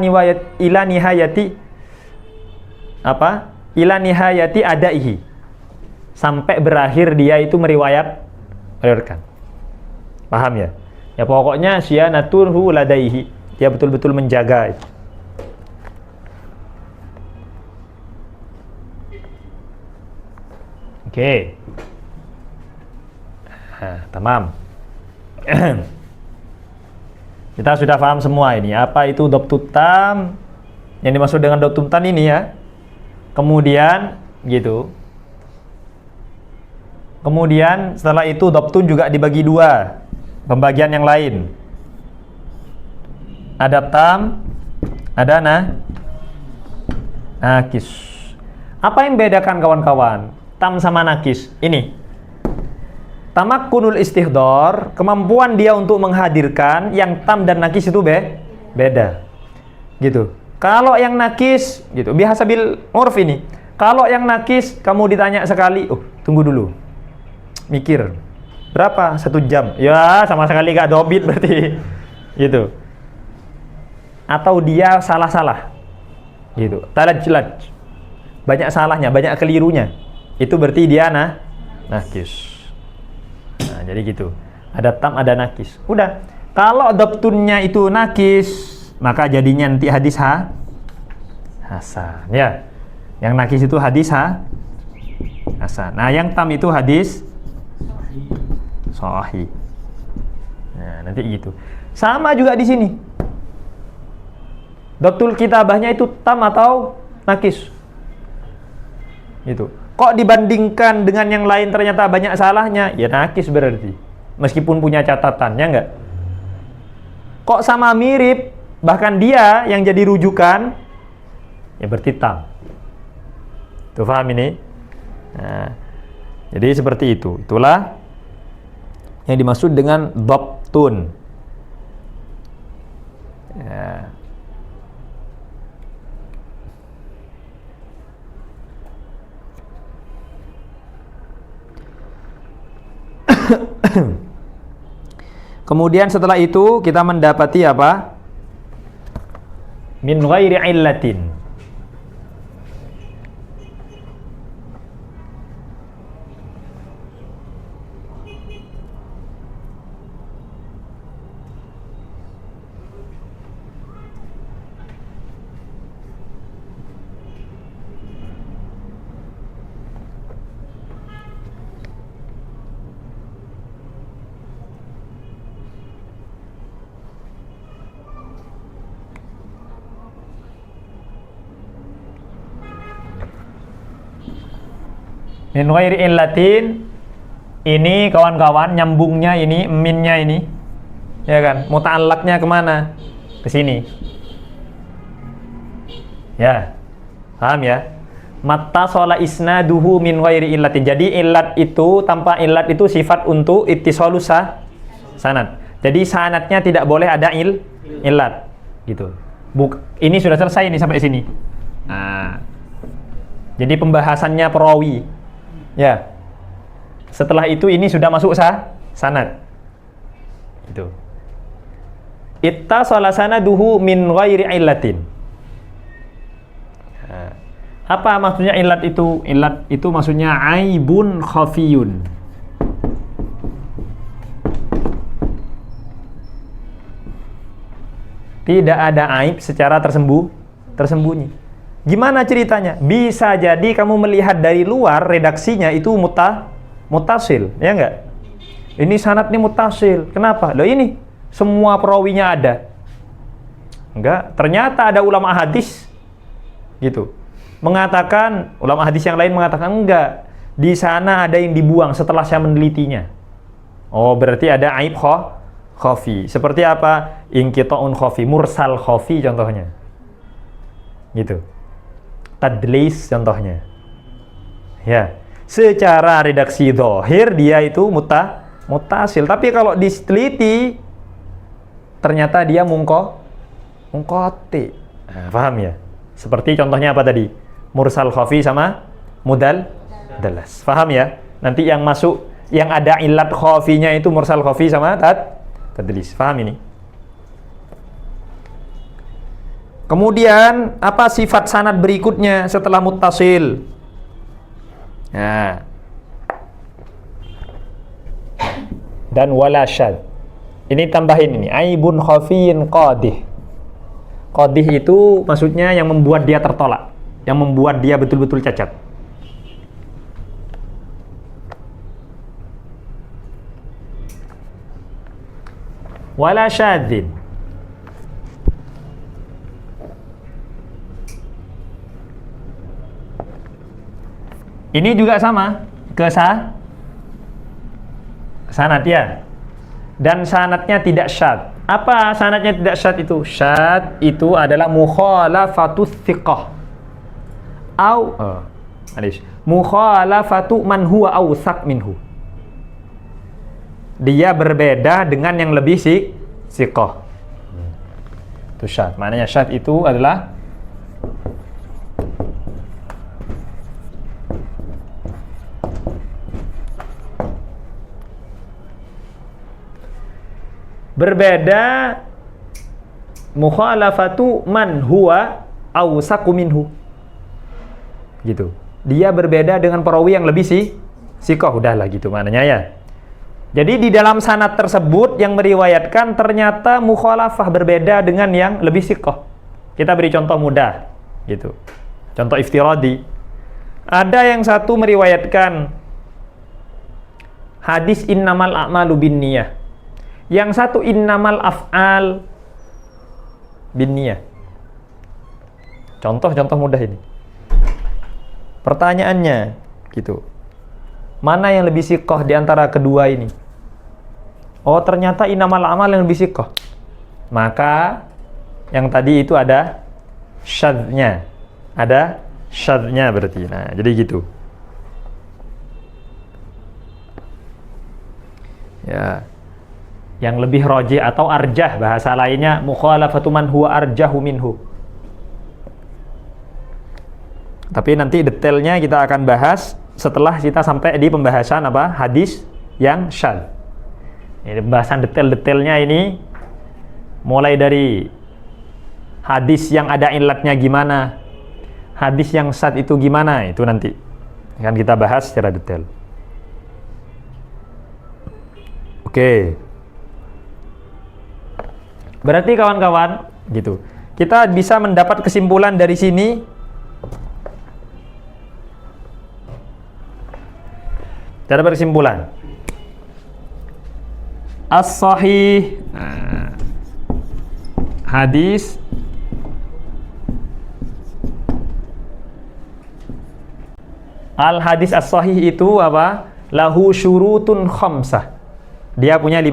nihayati apa? Ila nihayati adaihi. Sampai berakhir dia itu meriwayatkan. Paham ya? Ya pokoknya syianaturhu ladaihi. Dia betul-betul menjaga itu. Oke. Nah, tamam. Kita sudah paham semua ini. Apa itu dhabtut tam? Yang dimaksud dengan dhabtut tam ini ya. Kemudian gitu. Kemudian setelah itu dhabtun juga dibagi dua, pembagian yang lain. Ada tam, ada nakis. Apa yang bedakan kawan-kawan? Tam sama nakis. Ini. Tamakkunul istihdar, kemampuan dia untuk menghadirkan, yang tam dan nakis itu beda. Gitu. Kalau yang nakis, gitu. Biasa bil urf ini. Kalau yang nakis, kamu ditanya sekali, tunggu dulu. Mikir berapa? 1 jam. Ya sama sekali gak dobit berarti. Gitu. Atau dia salah-salah gitu, talaj-laj, banyak salahnya, banyak kelirunya, itu berarti dia nakis. Nah jadi gitu, ada tam ada nakis. Udah, kalau dhabtunnya itu nakis, maka jadinya nanti hadis hasan ya. Yang nakis itu hadis hasan. Nah yang tam itu hadis sahih. Nah, nanti gitu. Sama juga di sini. Dhabtul kitabahnya itu tam atau nakis. Gitu. Kok dibandingkan dengan yang lain ternyata banyak salahnya? Ya nakis berarti. Meskipun punya catatan, ya enggak? Kok sama mirip, bahkan dia yang jadi rujukan, ya berarti tam. Tuh paham ini? Nah, jadi seperti itu. Itulah yang dimaksud dengan dhabtun. Ya. Kemudian setelah itu kita mendapati apa? Min ghairi illatin. Min ghairi illatin, ini kawan-kawan nyambungnya ini, minnya ini, ya kan? Muta'allaqnya kemana? Ke sini. Ya, paham ya? Mattasala isnaduhu min ghairi illatin. Jadi illat itu, tanpa illat itu sifat untuk ittisalus sanad. Jadi sanadnya tidak boleh ada illat, gitu. Ini sudah selesai nih sampai sini. Nah, jadi pembahasannya perawi. Ya. Setelah itu ini sudah masuk sanad. Itu. Ittasala sanaduhu min ghairi illatin. Nah, apa maksudnya illat itu? Illat itu maksudnya aibun khafiyun. Tidak ada aib secara tersembunyi. Gimana ceritanya? Bisa jadi kamu melihat dari luar redaksinya itu mutasil, ya enggak? Ini sanad nih mutasil. Kenapa? Loh ini semua perawinya ada. Enggak, ternyata ada ulama hadis gitu. Mengatakan, ulama hadis yang lain mengatakan enggak. Di sana ada yang dibuang setelah saya menelitinya. Oh, berarti ada aib khafi. Seperti apa? Inqita'un khafi, mursal khafi contohnya. Gitu. Tadlis contohnya. Ya, secara redaksi zahir dia itu mutasil, tapi kalau diteliti ternyata dia mungqati. Nah, paham ya? Seperti contohnya apa tadi? Mursal khafi sama dalas. Paham ya? Nanti yang masuk yang ada illat khafinya itu mursal khafi sama tadlis. Paham ini? Kemudian apa sifat sanad berikutnya setelah muttasil? Nah. Dan wala syadz. Ini tambahin ini, aibun khafiyin qadih. Qadih itu maksudnya yang membuat dia tertolak, yang membuat dia betul-betul cacat. Wala syadzin. Ini juga sama ke sanad ya. Dan sanadnya tidak syadz. Apa sanadnya tidak syadz itu? Syadz itu adalah mukhalafatus thiqah. Mukhalafatu man huwa awsaq minhu. Dia berbeda dengan yang lebih thiqah. Itu syadz. Maknanya syadz itu adalah berbeda, mukhalafatu man huwa awsaqu minhu. Gitu. Dia berbeda dengan perawi yang lebih thiqah. Udahlah gitu maknanya ya. Jadi di dalam sanad tersebut yang meriwayatkan ternyata mukhalafah berbeda dengan yang lebih thiqah. Kita beri contoh mudah gitu. Contoh iftiradi. Ada yang satu meriwayatkan hadis innamal a'malu binniyah. Yang satu innamal af'al binniyah. Contoh mudah ini. Pertanyaannya gitu. Mana yang lebih thiqah di antara kedua ini? Oh, ternyata innamal amal yang lebih thiqah. Maka yang tadi itu ada syadznya. Ada syadznya berarti. Nah, jadi gitu. Ya. yang lebih rajih atau arjah, bahasa lainnya mukhalafatu man huwa arjahu minhu. Tapi nanti detailnya kita akan bahas setelah kita sampai di pembahasan apa? Hadis yang syadz. Ini pembahasan detail-detailnya ini mulai dari hadis yang ada ilatnya gimana, hadis yang syadz itu gimana, itu nanti akan kita bahas secara detail. Oke. Berarti kawan-kawan, gitu. Kita bisa mendapat kesimpulan dari sini. Kita dapat kesimpulan. As-sahih, hadis al-hadis as-sahih itu apa? Lahu syurutun khamsah. Dia punya 5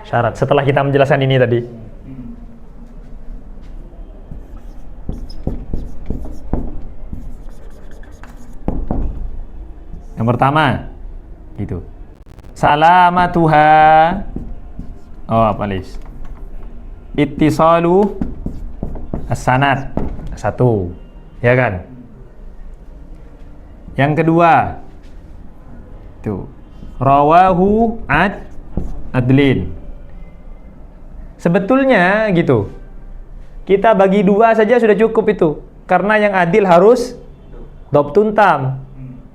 syarat. Setelah kita menjelaskan ini tadi. Yang pertama, gitu. Salamatuha. Oh, apa lis? Ittisalu as-sanad. 1. Ya kan? Yang kedua, tuh. Rawahu adlin. Sebetulnya gitu. Kita bagi 2 saja sudah cukup itu. Karena yang adil harus dhabtun tam.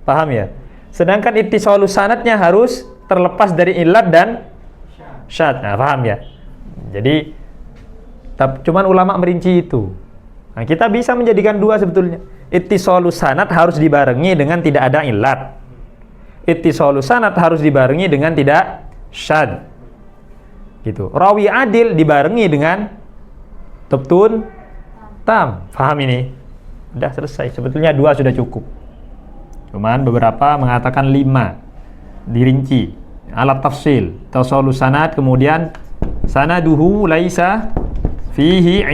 Paham ya? Sedangkan ittisalus sanadnya harus terlepas dari illat dan syadz. Nah, paham ya? Jadi cuman ulama merinci itu. Nah, kita bisa menjadikan 2 sebetulnya. Ittisalus sanad harus dibarengi dengan tidak ada illat. Ittisalus sanad harus dibarengi dengan tidak syadz. Gitu. Rawi adil dibarengi dengan dhabtun tam. Paham ini? Udah selesai. Sebetulnya 2 sudah cukup. Cuman beberapa mengatakan 5. Dirinci. Alat tafsil. Tasalus sanad, kemudian sanaduhu laisa fihi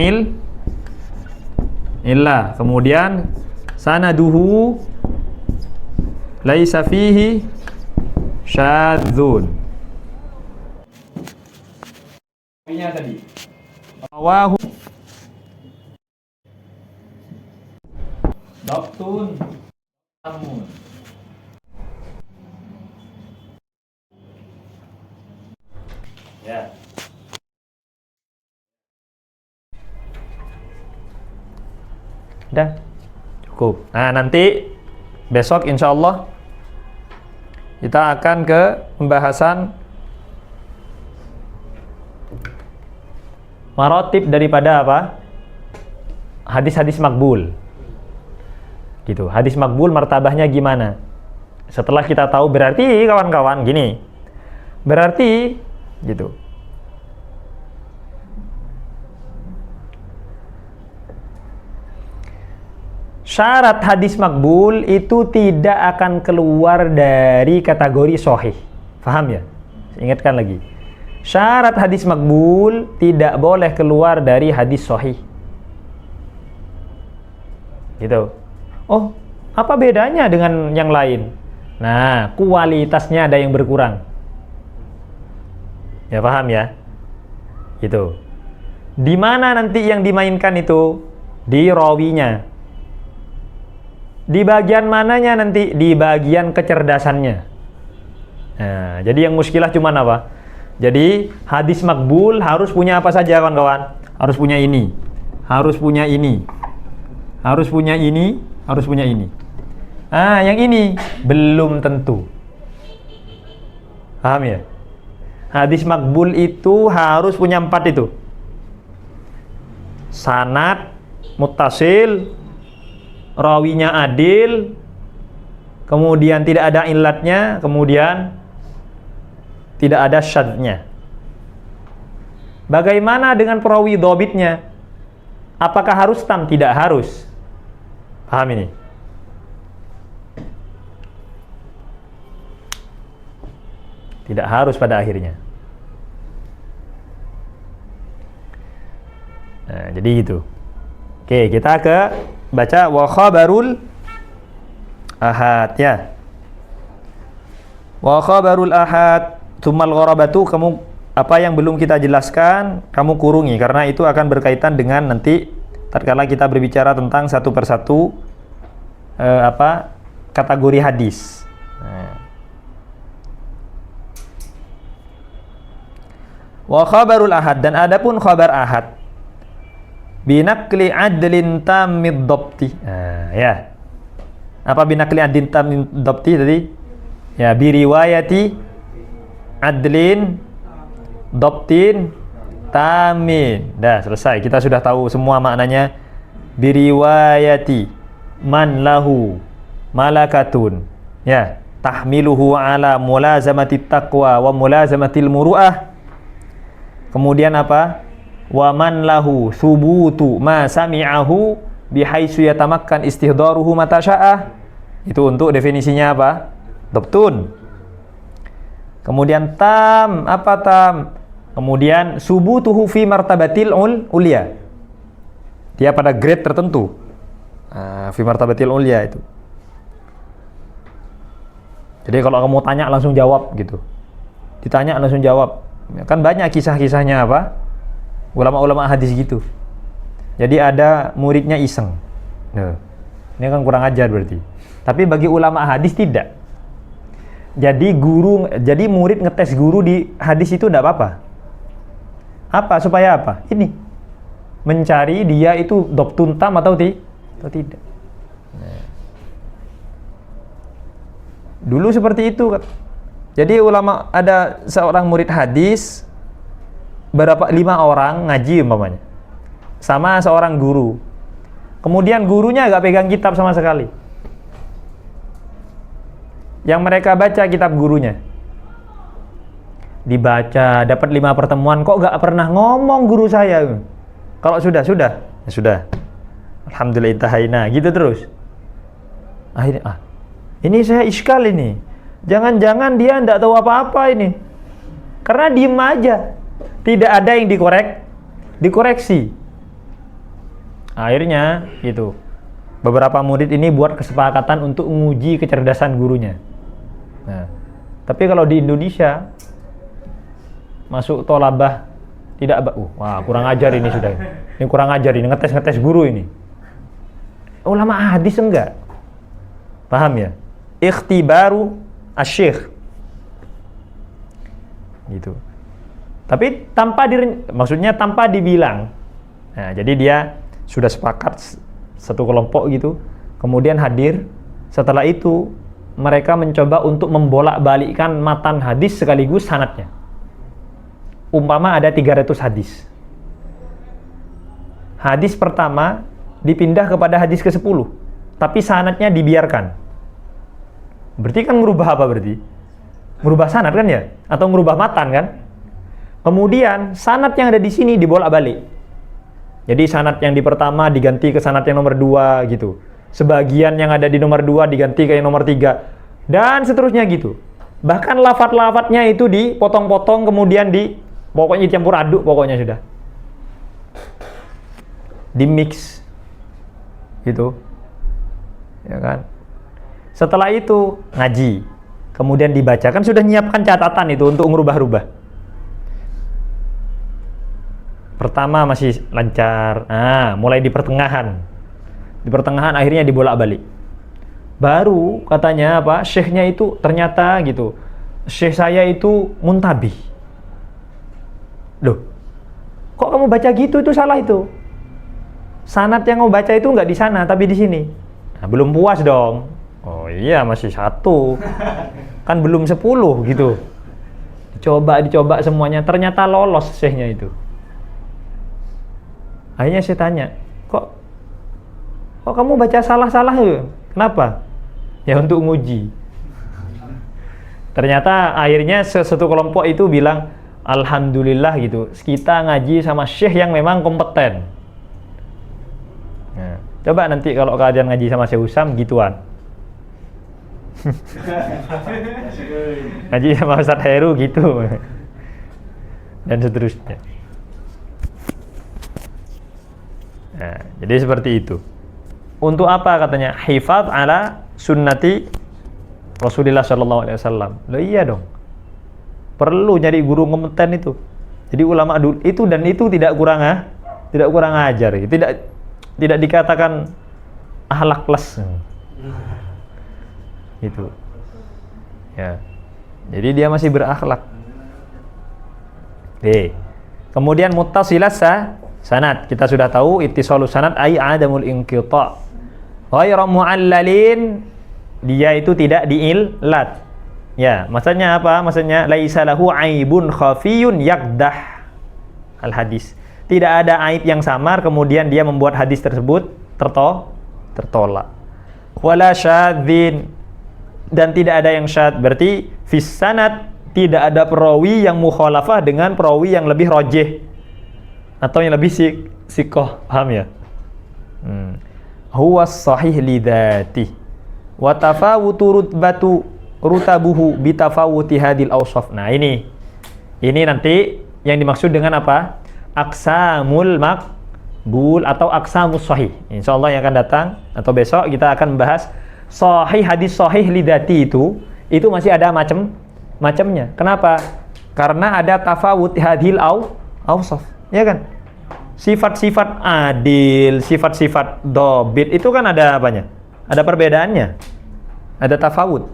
illa. Kemudian sanaduhu laisa fihi syadzun. Ini tadi. Rawahu dhabtun tamun. Ya. Udah cukup. Nah, nanti besok insya Allah kita akan ke pembahasan maratib daripada apa? Hadis-hadis makbul. Gitu. Hadis makbul martabahnya gimana? Setelah kita tahu, berarti kawan-kawan gini. Berarti gitu. Syarat hadis makbul itu tidak akan keluar dari kategori sahih. Paham ya? Ingatkan lagi. Syarat hadis makbul tidak boleh keluar dari hadis sahih. Gitu. Oh, apa bedanya dengan yang lain? Nah, kualitasnya ada yang berkurang. Ya, paham ya? Gitu. Di mana nanti yang dimainkan itu? Di rawinya. Di bagian mananya nanti? Di bagian kecerdasannya. Nah, jadi yang muskilah cuman apa? Jadi hadis makbul harus punya apa saja kawan-kawan? Harus punya ini. Harus punya ini. Harus punya ini. Harus punya ini. Ah, yang ini belum tentu. Paham ya? Hadis makbul itu harus punya 4 itu. Sanad, muttasil, rawinya adil, kemudian tidak ada illatnya, kemudian tidak ada syadznya. Bagaimana dengan perawi dhabitnya? Apakah harus tam? Tidak harus. Paham ini? Tidak harus pada akhirnya. Nah, jadi gitu. Oke, kita ke baca wa khabarul ahad ya. Wa khabarul ahad tsummal gharabatu, apa yang belum kita jelaskan, kamu kurungi karena itu akan berkaitan dengan nanti tatkala kita berbicara tentang satu persatu kategori hadis. Wa khabarul ahad, dan adapun khabar ahad binaqli adlin tamid dhabti. Ya. Apa binaqli adlin tamid dhabti tadi? Ya, biriwayati adlin dhabtin tamin. Dah selesai. Kita sudah tahu semua maknanya. Biriwayati man lahu malakatun. Ya, tahmiluhu ala mulazamati taqwa wa mulazamatil muru'ah. Kemudian apa? Wa man lahu subutu ma sami'ahu bihaitsu yatamakkan istihdaruhu mata sya'ah. Itu untuk definisinya apa? Dhabtun. Kemudian tam, apa tam? Kemudian subutuhu fi martabatil ulya. Dia pada grade tertentu. Fi martabatil ulya itu. Jadi kalau kamu tanya langsung jawab gitu. Ditanya langsung jawab. Kan banyak kisah-kisahnya apa? Ulama-ulama hadis gitu. Jadi ada muridnya iseng. Nah, ini kan kurang ajar berarti. Tapi bagi ulama hadis tidak. Jadi murid ngetes guru di hadis itu enggak apa-apa. Apa? Supaya apa? Ini. Mencari dia itu dhabtun tam atau tidak. Nah. Dulu seperti itu. Jadi ulama, ada seorang murid hadis, 5 orang ngaji umpamanya, sama seorang guru. Kemudian gurunya nggak pegang kitab sama sekali. Yang mereka baca kitab gurunya. Dibaca, dapat 5 pertemuan, kok nggak pernah ngomong guru saya. Kalau sudah. Ya sudah. Alhamdulillah intahaina, gitu terus. Akhirnya, ini saya iskal ini. Jangan-jangan dia tidak tahu apa-apa ini. Karena diem aja. Tidak ada yang dikoreksi. Akhirnya gitu. Beberapa murid ini buat kesepakatan untuk menguji kecerdasan gurunya. Nah, tapi kalau di Indonesia masuk tolabah tidak wah kurang ajar ini sudah. Ini kurang ajar ini, ngetes guru ini. Ulama hadis enggak. Paham ya? Ikhtibaru asyikh gitu. Tapi maksudnya tanpa dibilang. Nah, jadi dia sudah sepakat satu kelompok gitu, kemudian hadir. Setelah itu mereka mencoba untuk membolak-balikkan matan hadis sekaligus sanadnya. Umpama ada 300 hadis. Hadis pertama dipindah kepada hadis ke-10, tapi sanadnya dibiarkan. Berarti kan merubah apa berarti? Merubah sanad kan ya? Atau merubah matan kan? Kemudian sanad yang ada di sini dibolak-balik. Jadi sanad yang di pertama diganti ke sanad yang nomor 2 gitu. Sebagian yang ada di nomor 2 diganti ke yang nomor 3. Dan seterusnya gitu. Bahkan lafaz-lafaznya itu dipotong-potong kemudian pokoknya dicampur aduk pokoknya sudah. Di mix gitu. Ya kan? Setelah itu ngaji, kemudian dibaca, kan sudah nyiapkan catatan itu untuk merubah-rubah. Pertama masih lancar, mulai di pertengahan. Di pertengahan akhirnya dibolak-balik. Baru katanya apa? Syekhnya itu ternyata gitu. Syekh saya itu muntabih. Loh, kok kamu baca gitu? Itu salah itu. Sanad yang kamu baca itu nggak di sana, tapi di sini. Nah, belum puas dong. Oh iya, masih 1. Kan belum 10 gitu. Dicoba semuanya, ternyata lolos syekhnya itu. Akhirnya saya tanya, kok kamu baca salah-salah ya? Kenapa? Ya untuk nguji. Ternyata akhirnya satu kelompok itu bilang, alhamdulillah gitu, kita ngaji sama syekh yang memang kompeten. Nah, coba nanti kalau kalian ngaji sama Syekh Usam gituan. Ngaji sama Ustaz Heru gitu. Dan seterusnya. Nah, jadi seperti itu. Untuk apa katanya? Hifadz ala sunnati Rasulullah sallallahu alaihi wasallam. Loh iya dong. Perlu nyari guru kompeten itu. Jadi ulama dulu itu dan itu tidak kurang ajar. Tidak dikatakan akhlak plus. Itu. Ya. Jadi dia masih berakhlak. Kemudian muttasilas sanad. Kita sudah tahu ittisalus sanad ai adamul inqita'. Ghairu mu'allalin, dia itu tidak diillat. Ya, maksudnya apa? Maksudnya laisa lahu aibun khafiyun yakdah al hadis. Tidak ada aib yang samar kemudian dia membuat hadis tersebut tertolak. Wala syadzin, dan tidak ada yang syadz. Berarti fis sanad tidak ada perawi yang mukhalafah dengan perawi yang lebih rajih atau yang lebih sikoh. Paham ya? Huwa sahih lidzati wa tafawutu rutabuhu bitafawuti hadil awsaf. Nah, ini nanti yang dimaksud dengan apa? Aqsamul maqbul atau aqsamus sahih. Insyaallah yang akan datang atau besok kita akan membahas sahih, hadis sahih lidzati itu masih ada macamnya. Kenapa? Karena ada tafawut hadil awsaf, ya kan? Sifat-sifat adil, sifat-sifat dobit itu kan ada apanya? Ada perbedaannya. Ada tafawut.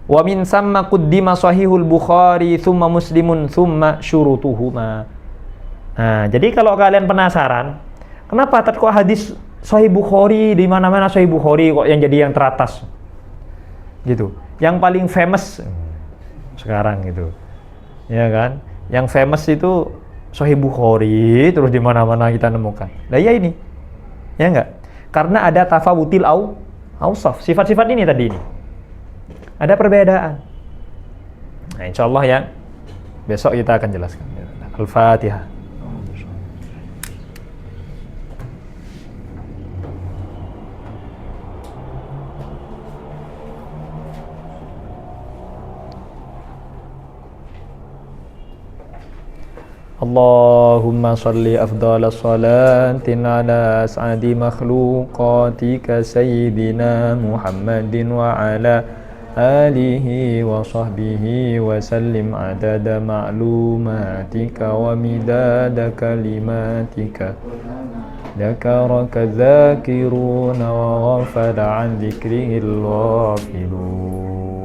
Wa min samma quddima sahihul Bukhari thumma Muslimun thumma syurutuhuma. Nah, jadi kalau kalian penasaran, kenapa kok hadis Sahih Bukhari di mana-mana Sahih Bukhari kok yang jadi yang teratas? Gitu. Yang paling famous sekarang gitu. Ya kan? Yang famous itu Sahih Bukhari, terus di mana-mana kita nemukan. Nah, ya ini. Ya enggak? Karena ada tafawutil awsaf. Sifat-sifat ini tadi ini. Ada perbedaan. Nah, insyaallah ya besok kita akan jelaskan. Al-Fatihah. Allahumma salli afdala salatin ala as'adi makhluqatika sayyidina Muhammadin wa ala alihi wa sahbihi wa sallim adada ma'lumatika wa midada kalimatika Dzakaraka dzakiruna wa ghafala an dzikrihil ghafilun.